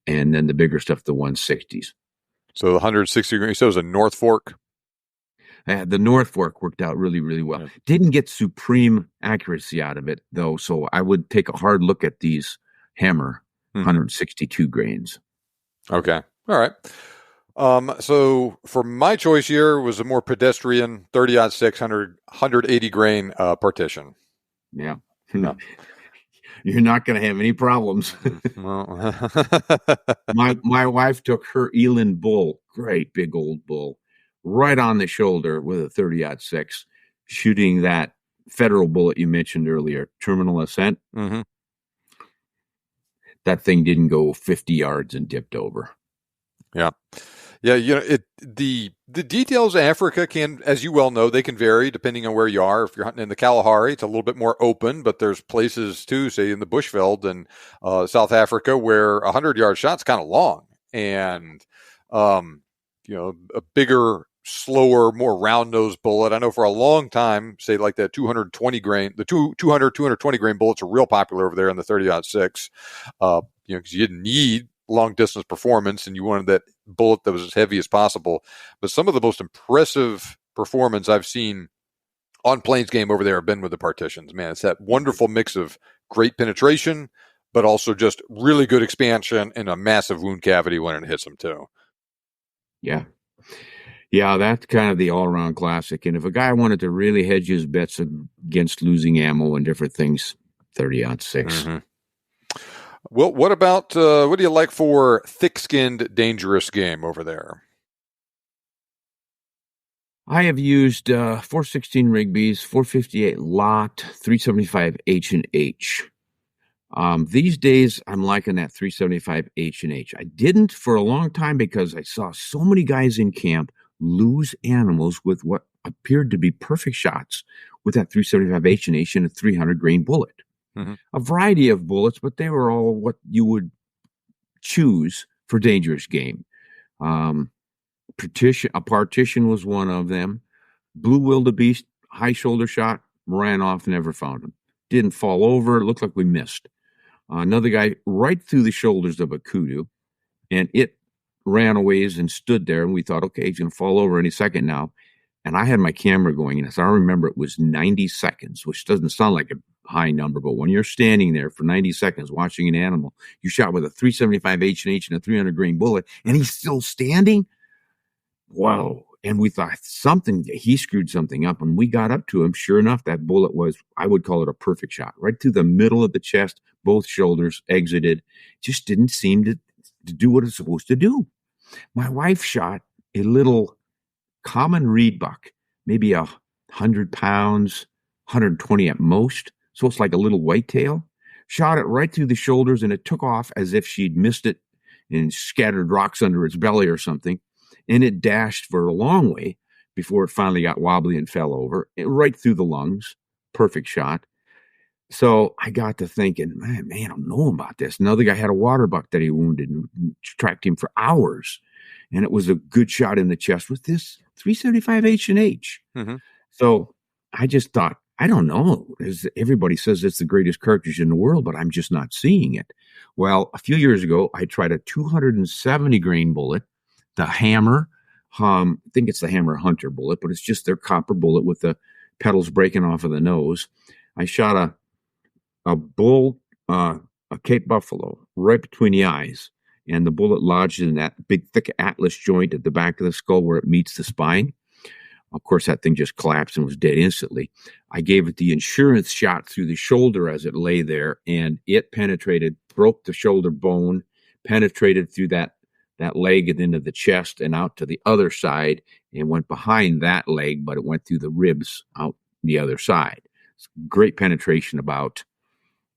and then the bigger stuff, the 160s. So the 160 grain, so it was a North Fork? The North Fork worked out really, really well. Yeah. Didn't get supreme accuracy out of it, though, so I would take a hard look at these hammer 162 grains. Okay. All right. So for my choice here was a more pedestrian 30-06 180 grain partition. Yeah. You're not going to have any problems. my wife took her Eland bull, great big old bull, right on the shoulder with a 30-06, shooting that federal bullet you mentioned earlier, terminal ascent. Mm-hmm. That thing didn't go 50 yards and dipped over. Yeah. Yeah, the details of Africa can, as you well know, they can vary depending on where you are. If you're hunting in the Kalahari, it's a little bit more open, but there's places too, say in the Bushveld and South Africa, where a 100-yard shot's kind of long, and a bigger, slower, more round-nosed bullet. I know for a long time, say like that 220 grain, the 220 grain bullets are real popular over there in the 30-06, because you didn't need long distance performance and you wanted that bullet that was as heavy as possible. But some of the most impressive performance I've seen on Plains game over there have been with the partitions. Man, it's that wonderful mix of great penetration, but also just really good expansion and a massive wound cavity when it hits them too. Yeah. Yeah, that's kind of the all-around classic. And if a guy wanted to really hedge his bets against losing ammo and different things, 30-06. Mm-hmm. Well, what about, what do you like for thick-skinned, dangerous game over there? I have used 416 Rigby's, 458 Lot, 375 H&H. These days, I'm liking that 375 H&H. I didn't for a long time because I saw so many guys in camp lose animals with what appeared to be perfect shots with that 375 H&H and a 300 grain bullet. Mm-hmm. A variety of bullets, but they were all what you would choose for dangerous game. A partition was one of them. Blue wildebeest, high shoulder shot, ran off, never found him. Didn't fall over. It looked like we missed. Another guy right through the shoulders of a kudu, and it ran a ways and stood there, and we thought, okay, he's going to fall over any second now. And I had my camera going, and I remember it was 90 seconds, which doesn't sound like a high number, but when you're standing there for 90 seconds watching an animal, you shot with a 375 H&H and a 300 grain bullet, and he's still standing? Whoa. And we thought he screwed something up. When we got up to him, sure enough, that bullet was, I would call it a perfect shot, right through the middle of the chest, both shoulders, exited. Just didn't seem to do what it's supposed to do. My wife shot a little common reed buck, maybe 100 pounds, 120 at most. So it's like a little whitetail. shot it right through the shoulders, and it took off as if she'd missed it and scattered rocks under its belly or something. And it dashed for a long way before it finally got wobbly and fell over, right through the lungs. Perfect shot. So I got to thinking, man, I don't know about this. Another guy had a water buck that he wounded and tracked him for hours. And it was a good shot in the chest with this 375 H&H. Mm-hmm. So I just thought, I don't know. Everybody says it's the greatest cartridge in the world, but I'm just not seeing it. Well, a few years ago, I tried a 270 grain bullet, the Hammer. I think it's the Hammer Hunter bullet, but it's just their copper bullet with the petals breaking off of the nose. I shot a bull, a Cape Buffalo, right between the eyes, and the bullet lodged in that big, thick atlas joint at the back of the skull where it meets the spine. Of course, that thing just collapsed and was dead instantly. I gave it the insurance shot through the shoulder as it lay there, and it penetrated, broke the shoulder bone, penetrated through that leg and into the chest and out to the other side, and went behind that leg, but it went through the ribs out the other side. It's great penetration, about,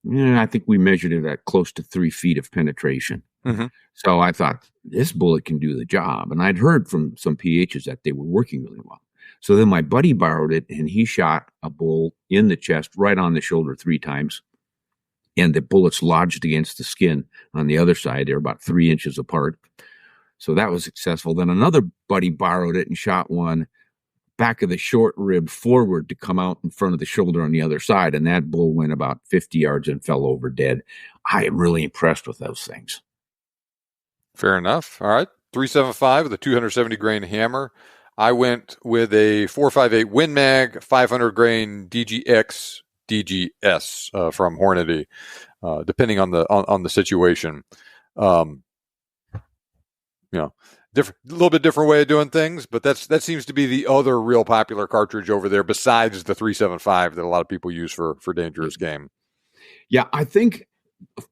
I think we measured it at close to 3 feet of penetration. Mm-hmm. So I thought, this bullet can do the job. And I'd heard from some PHs that they were working really well. So then my buddy borrowed it, and he shot a bull in the chest, right on the shoulder 3 times. And the bullets lodged against the skin on the other side. They're about 3 inches apart. So that was successful. Then another buddy borrowed it and shot one back of the short rib forward to come out in front of the shoulder on the other side. And that bull went about 50 yards and fell over dead. I am really impressed with those things. Fair enough. All right. 375 with a 270 grain Hammer. I went with a 458 Win Mag, 500 grain DGX, DGS from Hornady, depending on the situation. A little bit different way of doing things, but that seems to be the other real popular cartridge over there besides the 375 that a lot of people use for dangerous game. Yeah, I think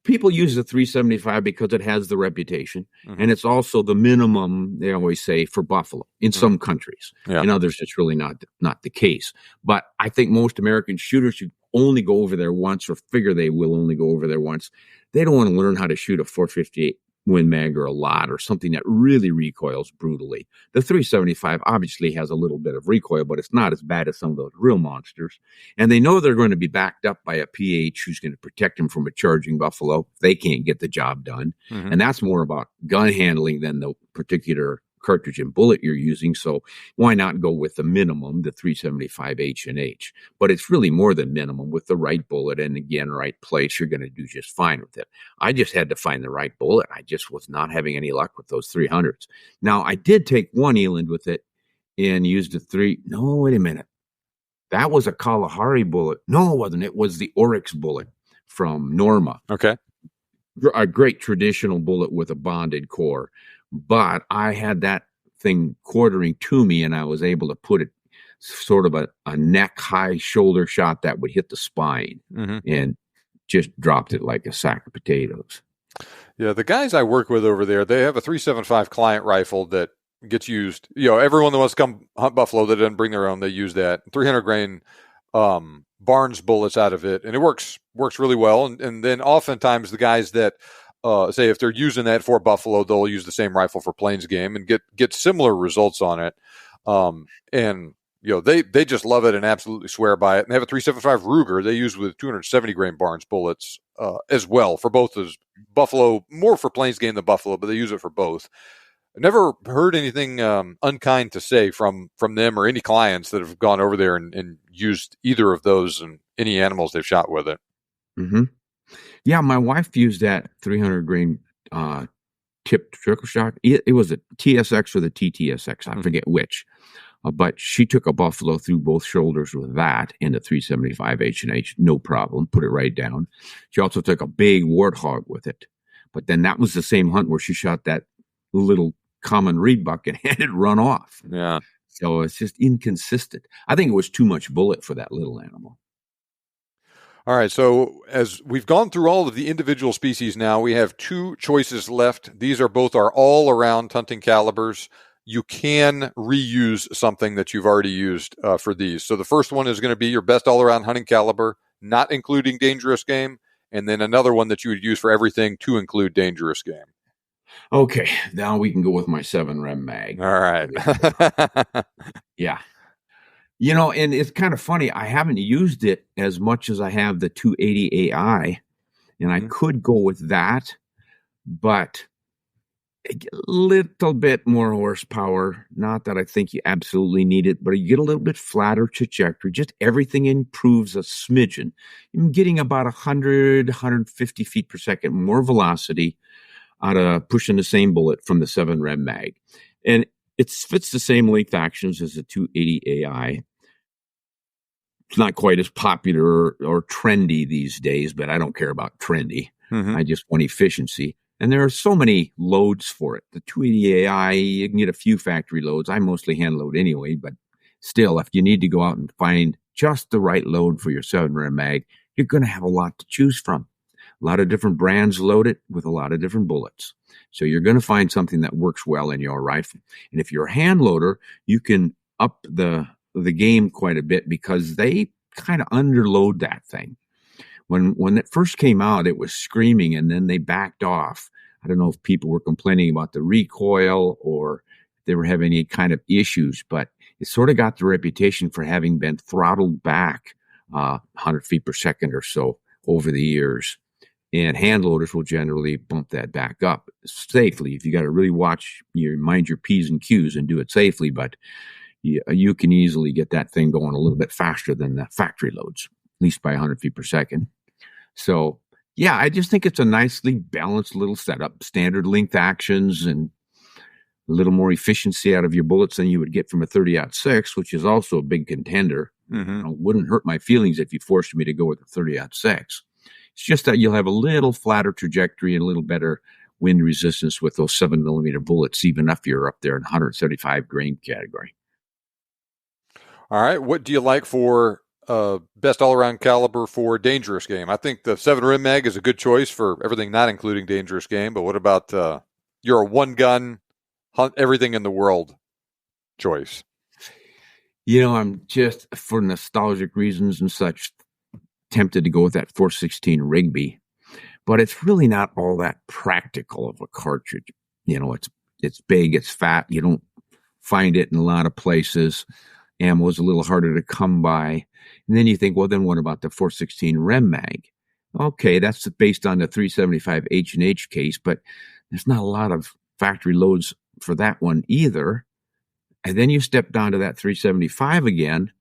people use the 375 because it has the reputation, and it's also the minimum, they always say, for buffalo in some countries. Yeah. In others, it's really not the case. But I think most American shooters should only go over there once, or figure they will only go over there once. They don't want to learn how to shoot a 458 Win Mag or a lot or something that really recoils brutally. The 375 obviously has a little bit of recoil, but it's not as bad as some of those real monsters. And they know they're going to be backed up by a PH who's going to protect them from a charging buffalo if they can't get the job done. Mm-hmm. And that's more about gun handling than the particular cartridge and bullet you're using. So why not go with the minimum, the 375 H&H? But it's really more than minimum. With the right bullet and, again, right place, you're going to do just fine with it. I just had to find the right bullet. I just was not having any luck with those 300s. Now, I did take one eland with it and used no, wait a minute. That was a Kalahari bullet. No, it wasn't. It was the Oryx bullet from Norma. Okay. A great traditional bullet with a bonded core. But I had that thing quartering to me, and I was able to put it sort of a neck high shoulder shot that would hit the spine, and just dropped it like a sack of potatoes. Yeah, the guys I work with over there, they have a 375 client rifle that gets used. Everyone that wants to come hunt buffalo that doesn't bring their own, they use that 300 grain Barnes bullets out of it, and it works really well. And then oftentimes the guys that say if they're using that for buffalo, they'll use the same rifle for plains game and get similar results on it. And they just love it and absolutely swear by it. And they have a 375 Ruger they use with 270 grain Barnes bullets as well for both as buffalo, more for plains game than buffalo, but they use it for both. I never heard anything unkind to say from them or any clients that have gone over there and used either of those and any animals they've shot with it. Mm-hmm. Yeah, my wife used that 300 grain tipped trickle shot. It was a TSX or the TTSX. I forget which. But she took a buffalo through both shoulders with that in the 375 H&H, no problem. Put it right down. She also took a big warthog with it. But then that was the same hunt where she shot that little common reed buck and had it run off. Yeah. So it's just inconsistent. I think it was too much bullet for that little animal. All right, so as we've gone through all of the individual species now, we have 2 choices left. These are both our all-around hunting calibers. You can reuse something that you've already used for these. So the first one is going to be your best all-around hunting caliber, not including dangerous game, and then another one that you would use for everything to include dangerous game. Okay, now we can go with my 7 rem mag. All right. Yeah. And it's kind of funny. I haven't used it as much as I have the 280 AI, and I could go with that, but a little bit more horsepower. Not that I think you absolutely need it, but you get a little bit flatter trajectory. Just everything improves a smidgen. I'm getting about 100, 150 feet per second more velocity out of pushing the same bullet from the 7 rem mag. And it fits the same length actions as the 280 AI. It's not quite as popular or trendy these days, but I don't care about trendy. I just want efficiency. And there are so many loads for it. The 280 AI, you can get a few factory loads. I mostly hand load anyway, but still, if you need to go out and find just the right load for your 7 rem mag, you're going to have a lot to choose from. A lot of different brands load it with a lot of different bullets. So you're going to find something that works well in your rifle. And if you're a hand loader, you can up the game quite a bit because they kind of underload that thing. When it first came out, it was screaming, and then they backed off. I don't know if people were complaining about the recoil or they were having any kind of issues, but it sort of got the reputation for having been throttled back 100 feet per second or so over the years. And hand loaders will generally bump that back up safely. If you got to really mind your P's and Q's and do it safely, but you can easily get that thing going a little bit faster than the factory loads, at least by 100 feet per second. So, yeah, I just think it's a nicely balanced little setup, standard length actions and a little more efficiency out of your bullets than you would get from a 30-06, which is also a big contender. It wouldn't hurt my feelings if you forced me to go with a 30-06. It's just that you'll have a little flatter trajectory and a little better wind resistance with those 7 millimeter bullets, even if you're up there in 175 grain category. All right. What do you like for best all-around caliber for dangerous game? I think the 7 Rim Mag is a good choice for everything not including dangerous game, but what about your one-gun, hunt everything in the world choice? I'm just, for nostalgic reasons and such, tempted to go with that 416 Rigby, but it's really not all that practical of a cartridge. It's big, it's fat. You don't find it in a lot of places. Ammo is a little harder to come by. And then you think, well, then what about the 416 Rem Mag? Okay, that's based on the 375 H&H case, but there's not a lot of factory loads for that one either. And then you step down to that 375 again,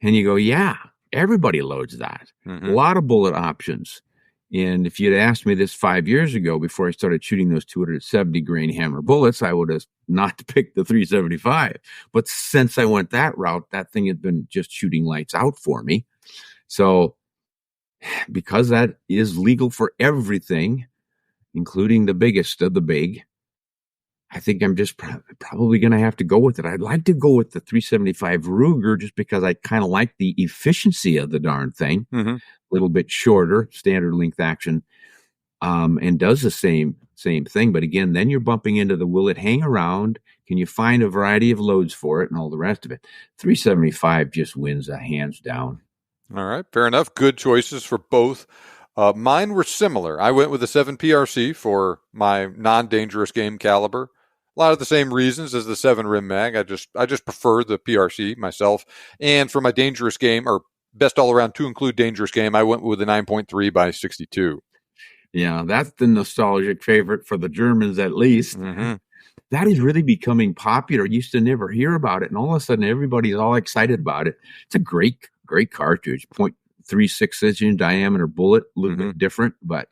and you go, yeah, everybody loads that. A lot of bullet options. And if you'd asked me this 5 years ago, before I started shooting those 270 grain hammer bullets, I would have not picked the 375. But since I went that route, that thing had been just shooting lights out for me. So because that is legal for everything, including the biggest of the big, I think I'm just probably going to have to go with it. I'd like to go with the 375 Ruger just because I kind of like the efficiency of the darn thing. A little bit shorter, standard length action, and does the same thing. But again, then you're bumping into the will it hang around? Can you find a variety of loads for it and all the rest of it? 375 just wins hands down. All right, fair enough. Good choices for both. Mine were similar. I went with the 7 PRC for my non-dangerous game caliber. A lot of the same reasons as the 7 Rim Mag. I just prefer the PRC myself. And for my dangerous game, or best all-around to include dangerous game, I went with the 9.3 by 62. Yeah, that's the nostalgic favorite for the Germans, at least. That is really becoming popular. Used to never hear about it, and all of a sudden everybody's all excited about it. It's a great cartridge. 0.36 inch in diameter bullet, a little bit different. But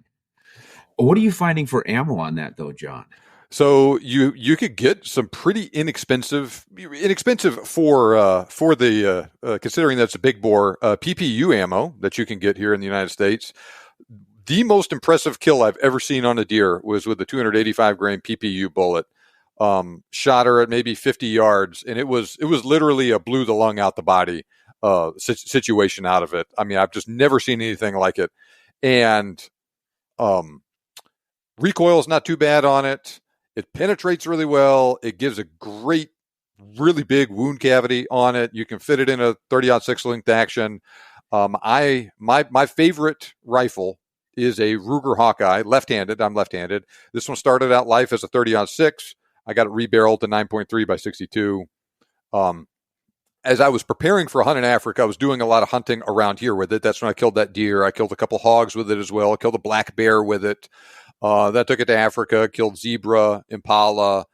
what are you finding for ammo on that, though, John? So you could get some pretty inexpensive for the considering that's a big bore PPU ammo that you can get here in the United States. The most impressive kill I've ever seen on a deer was with the 285 grain PPU bullet. Shot her at maybe 50 yards, and it was literally a blew the lung out the body situation out of it. I mean, I've just never seen anything like it. And recoil is not too bad on it. It penetrates really well. It gives a great, really big wound cavity on it. You can fit it in a 30-06 length action. My favorite rifle, is a Ruger Hawkeye, left-handed. I'm left-handed. This one started out life as a 30-06. I got it rebarreled to 9.3 by 62. As I was preparing for a hunt in Africa, I was doing a lot of hunting around here with it. That's when I killed that deer. I killed a couple hogs with it as well. I killed a black bear with it. That took it to Africa. Killed zebra, impala,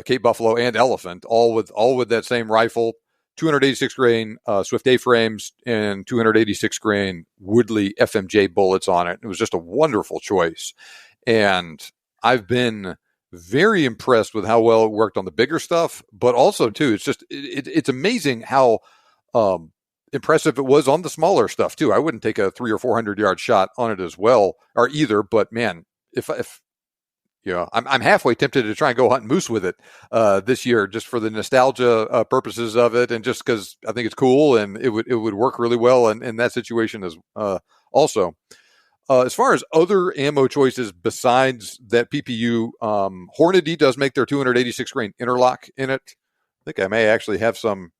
Cape buffalo, and elephant, all with that same rifle. 286 grain Swift A-frames and 286 grain Woodley FMJ bullets on it. It was just a wonderful choice. And I've been very impressed with how well it worked on the bigger stuff, but also too, it's amazing how impressive it was on the smaller stuff too. I wouldn't take a 300 or 400 yard shot on it as well, or either, but man, if I'm halfway tempted to try and go hunt moose with it this year, just for the nostalgia purposes of it, and just because I think it's cool and it would work really well in that situation as also. As far as other ammo choices besides that PPU, Hornady does make their 286 grain interlock in it. I think I may actually have some.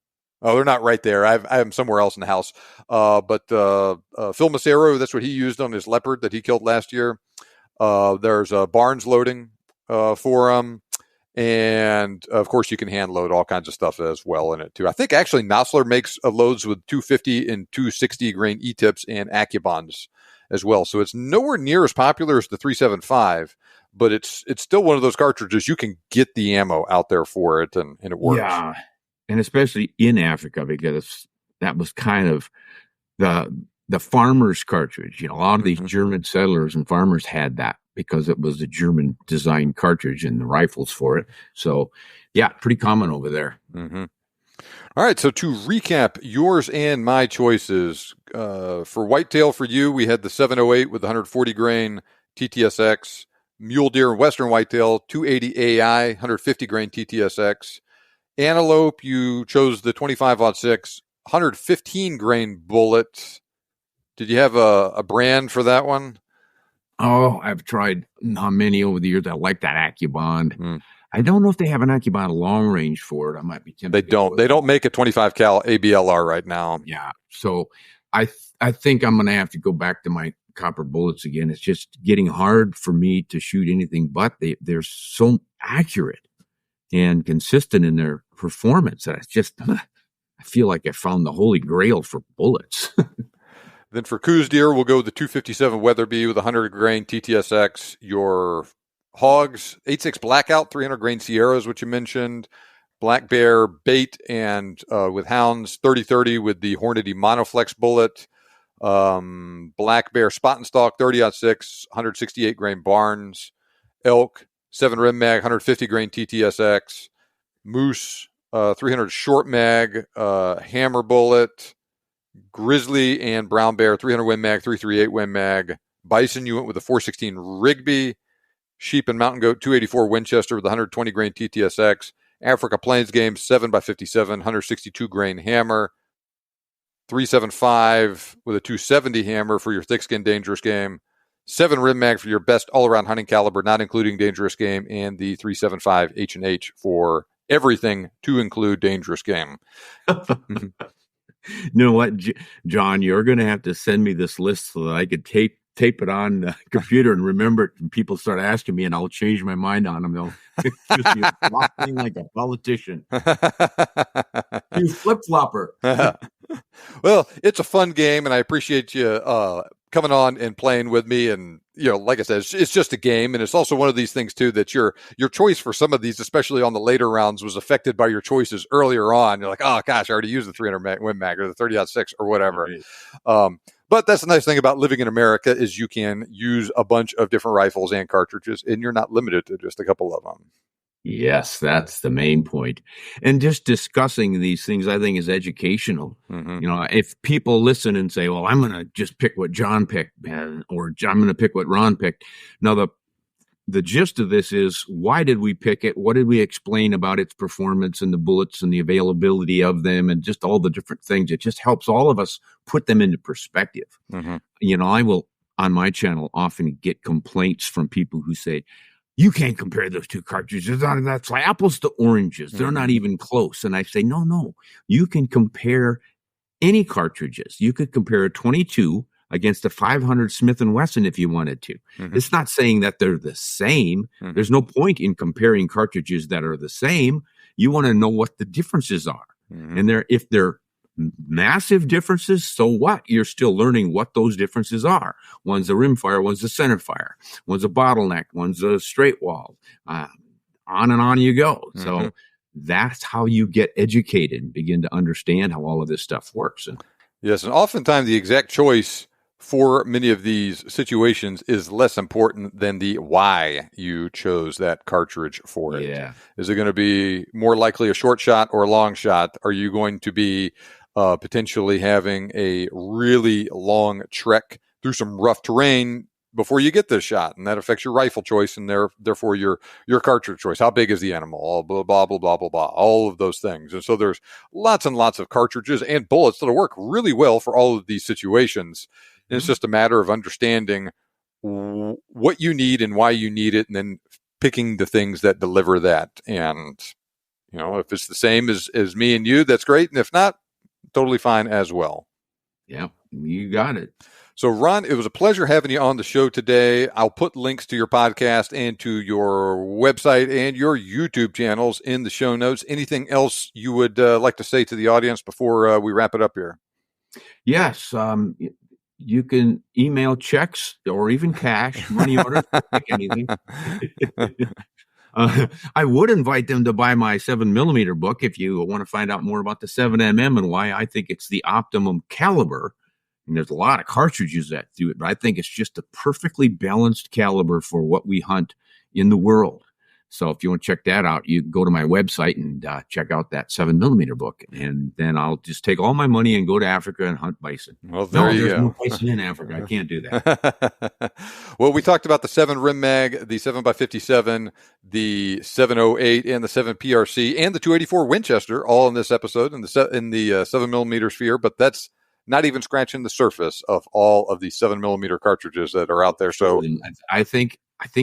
Oh, they're not right there. I have them somewhere else in the house. But Phil Macero, that's what he used on his leopard that he killed last year. There's Barnes loading for them. And, of course, you can hand load all kinds of stuff as well in it, too. I think, actually, Nosler makes loads with 250 and 260 grain E-tips and Accubons as well. So it's nowhere near as popular as the 375, but it's still one of those cartridges you can get the ammo out there for it, and it works. Yeah, and especially in Africa, because that was kind of the farmer's cartridge. A lot of these German settlers and farmers had that because it was a German designed cartridge and the rifles for it. So, yeah, pretty common over there. Mm-hmm. All right, so to recap yours and my choices, for whitetail for you, we had the 708 with 140 grain TTSX, mule deer and western whitetail, 280 AI, 150 grain TTSX. Antelope, you chose the 25-06, 115 grain bullet. Did you have a brand for that one? Oh, I've tried many over the years. I like that Accubond. I don't know if they have an Accubon long range for it. I might be tempted. They don't make a 25 cal ABLR right now. Yeah. So I think I'm going to have to go back to my copper bullets again. It's just getting hard for me to shoot anything, but they're so accurate and consistent in their performance that it's just, I feel like I found the holy grail for bullets. Then for Coos deer, we'll go with the 257 Weatherby with 100 grain TTSX. Your hogs, 8.6 Blackout, 300 grain Sierras, which you mentioned. Black Bear bait and with hounds, 30-30 with the Hornady Monoflex bullet. Black Bear Spot and Stalk, 30-06, 168 grain Barnes. Elk, 7 Rim Mag, 150 grain TTSX. Moose, 300 Short Mag, Hammer bullet. Grizzly and Brown Bear, 300 Win Mag, 338 Win Mag. Bison, you went with a 416 Rigby. Sheep and Mountain Goat, 284 Winchester with 120 grain TTSX. Africa Plains Game, 7x57, 162 grain Hammer. 375 with a 270 Hammer for your thick skin dangerous game. 7 Rim Mag for your best all-around hunting caliber, not including dangerous game, and the 375 H&H for everything to include dangerous game. You know what, John, you're going to have to send me this list so that I could tape it on the computer and remember it. And people start asking me, and I'll change my mind on them. They'll accuse me of flopping like a politician. You flip-flopper. Well, it's a fun game, and I appreciate you coming on and playing with me. And, like I said, it's just a game. And it's also one of these things, too, that your choice for some of these, especially on the later rounds, was affected by your choices earlier on. You're like, oh, gosh, I already used the 300 Win Mag or the 30-06 or whatever. Right. But that's the nice thing about living in America is you can use a bunch of different rifles and cartridges, and you're not limited to just a couple of them. Yes, that's the main point. And just discussing these things, I think, is educational. Mm-hmm. If people listen and say, well, I'm going to just pick what John picked, or I'm going to pick what Ron picked. Now, the gist of this is, why did we pick it? What did we explain about its performance and the bullets and the availability of them and just all the different things? It just helps all of us put them into perspective. Mm-hmm. I will, on my channel, often get complaints from people who say, you can't compare those two cartridges. That's like apples to oranges. They're not even close. And I say, no. You can compare any cartridges. You could compare a 22 against a 500 Smith & Wesson if you wanted to. Mm-hmm. It's not saying that they're the same. Mm-hmm. There's no point in comparing cartridges that are the same. You want to know what the differences are. Mm-hmm. And if they're massive differences, so what? You're still learning what those differences are. One's a rimfire, one's a centerfire, one's a bottleneck, one's a straight wall. On and on you go. Mm-hmm. So that's how you get educated and begin to understand how all of this stuff works. Yes, and oftentimes the exact choice for many of these situations is less important than the why you chose that cartridge for it. Yeah. Is it going to be more likely a short shot or a long shot? Are you going to be potentially having a really long trek through some rough terrain before you get this shot? And that affects your rifle choice and therefore your cartridge choice. How big is the animal? All blah, blah, blah, blah, blah, blah. All of those things. And so there's lots and lots of cartridges and bullets that'll work really well for all of these situations. And it's just a matter of understanding what you need and why you need it, and then picking the things that deliver that. And, if it's the same as me and you, that's great. And if not, totally fine as well. Yeah, you got it. So, Ron, it was a pleasure having you on the show today. I'll put links to your podcast and to your website and your YouTube channels in the show notes. Anything else you would like to say to the audience before we wrap it up here? Yes. You can email checks or even cash, money orders, pick anything. I would invite them to buy my 7mm book if you want to find out more about the 7mm and why I think it's the optimum caliber. And there's a lot of cartridges that do it, but I think it's just a perfectly balanced caliber for what we hunt in the world. So if you want to check that out, you go to my website and check out that 7mm book. And then I'll just take all my money and go to Africa and hunt bison. Well, there's no bison in Africa. I can't do that. Well, we talked about the 7 Rim Mag, the 7x57, the 708, and the 7 PRC, and the 284 Winchester, all in this episode in the 7mm sphere. But that's not even scratching the surface of all of the 7mm cartridges that are out there. So I think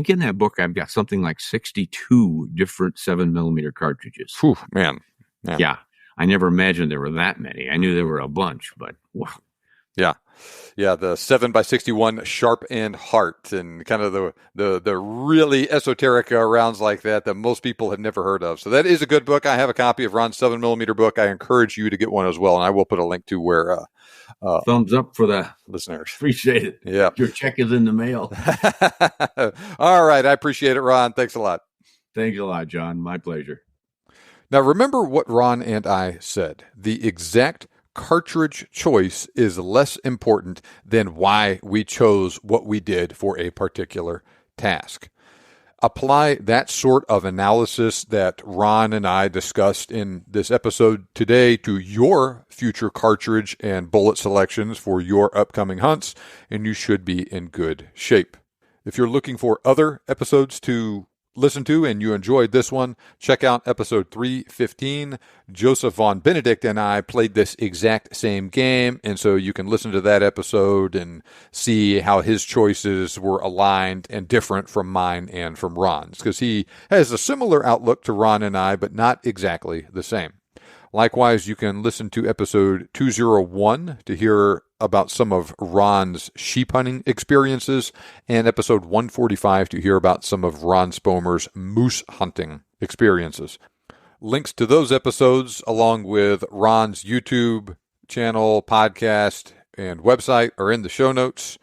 in that book, I've got something like 62 different 7mm cartridges. Whew, man. Yeah. I never imagined there were that many. I knew there were a bunch, but wow. Yeah. Yeah. The 7x61 Sharp and Heart, and kind of the really esoteric rounds like that most people have never heard of. So that is a good book. I have a copy of Ron's 7mm book. I encourage you to get one as well. And I will put a link to where, thumbs up for the listeners. Appreciate it. Yeah. Your check is in the mail. All right. I appreciate it, Ron. Thanks a lot. Thanks a lot, John. My pleasure. Now, remember what Ron and I said. The exact cartridge choice is less important than why we chose what we did for a particular task. Apply that sort of analysis that Ron and I discussed in this episode today to your future cartridge and bullet selections for your upcoming hunts, and you should be in good shape. If you're looking for other episodes to listen to and you enjoyed this one, check out episode 315. Joseph Von Benedict and I played this exact same game, and so you can listen to that episode and see how his choices were aligned and different from mine and from Ron's, because he has a similar outlook to Ron and I, but not exactly the same. Likewise, you can listen to episode 201 to hear about some of Ron's sheep hunting experiences, and episode 145 to hear about some of Ron Spomer's moose hunting experiences. Links to those episodes, along with Ron's YouTube channel, podcast, and website, are in the show notes.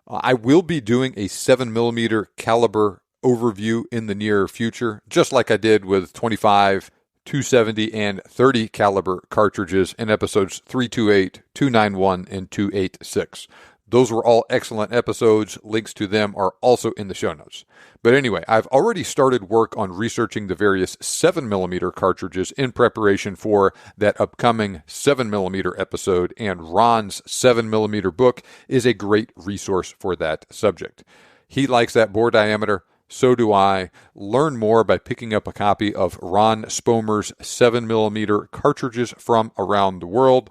I will be doing a 7mm caliber overview in the near future, just like I did with 25, 270, and 30 caliber cartridges in episodes 328, 291, and 286. Those were all excellent episodes. Links to them are also in the show notes. But anyway, I've already started work on researching the various 7mm cartridges in preparation for that upcoming 7mm episode, and Ron's 7mm book is a great resource for that subject. He likes that bore diameter. So do I. Learn more by picking up a copy of Ron Spomer's 7mm cartridges from around the world.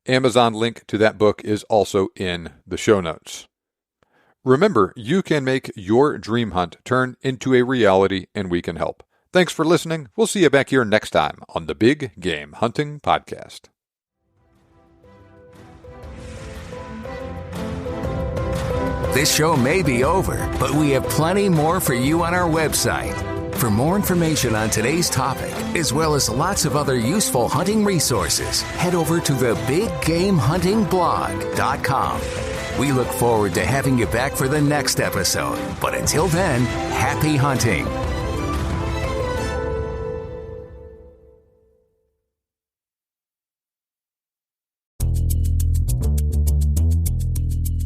Amazon link to that book is also in the show notes. Remember, you can make your dream hunt turn into a reality, and we can help. Thanks for listening. We'll see you back here next time on the Big Game Hunting Podcast. This show may be over, but we have plenty more for you on our website. For more information on today's topic, as well as lots of other useful hunting resources, head over to the BigGameHuntingBlog.com. We look forward to having you back for the next episode. But until then, happy hunting.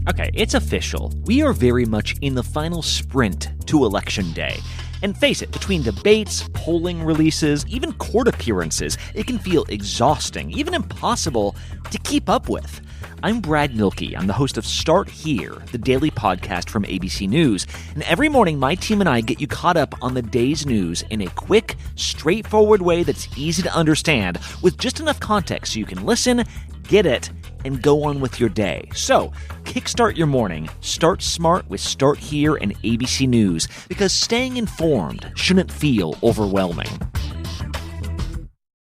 Okay, it's official. We are very much in the final sprint to Election Day. And face it, between debates, polling releases, even court appearances, it can feel exhausting, even impossible to keep up with. I'm Brad Milkey. I'm the host of Start Here, the daily podcast from ABC News. And every morning, my team and I get you caught up on the day's news in a quick, straightforward way that's easy to understand, with just enough context so you can listen, get it, and go on with your day. So, kickstart your morning. Start smart with Start Here and ABC News, because staying informed shouldn't feel overwhelming.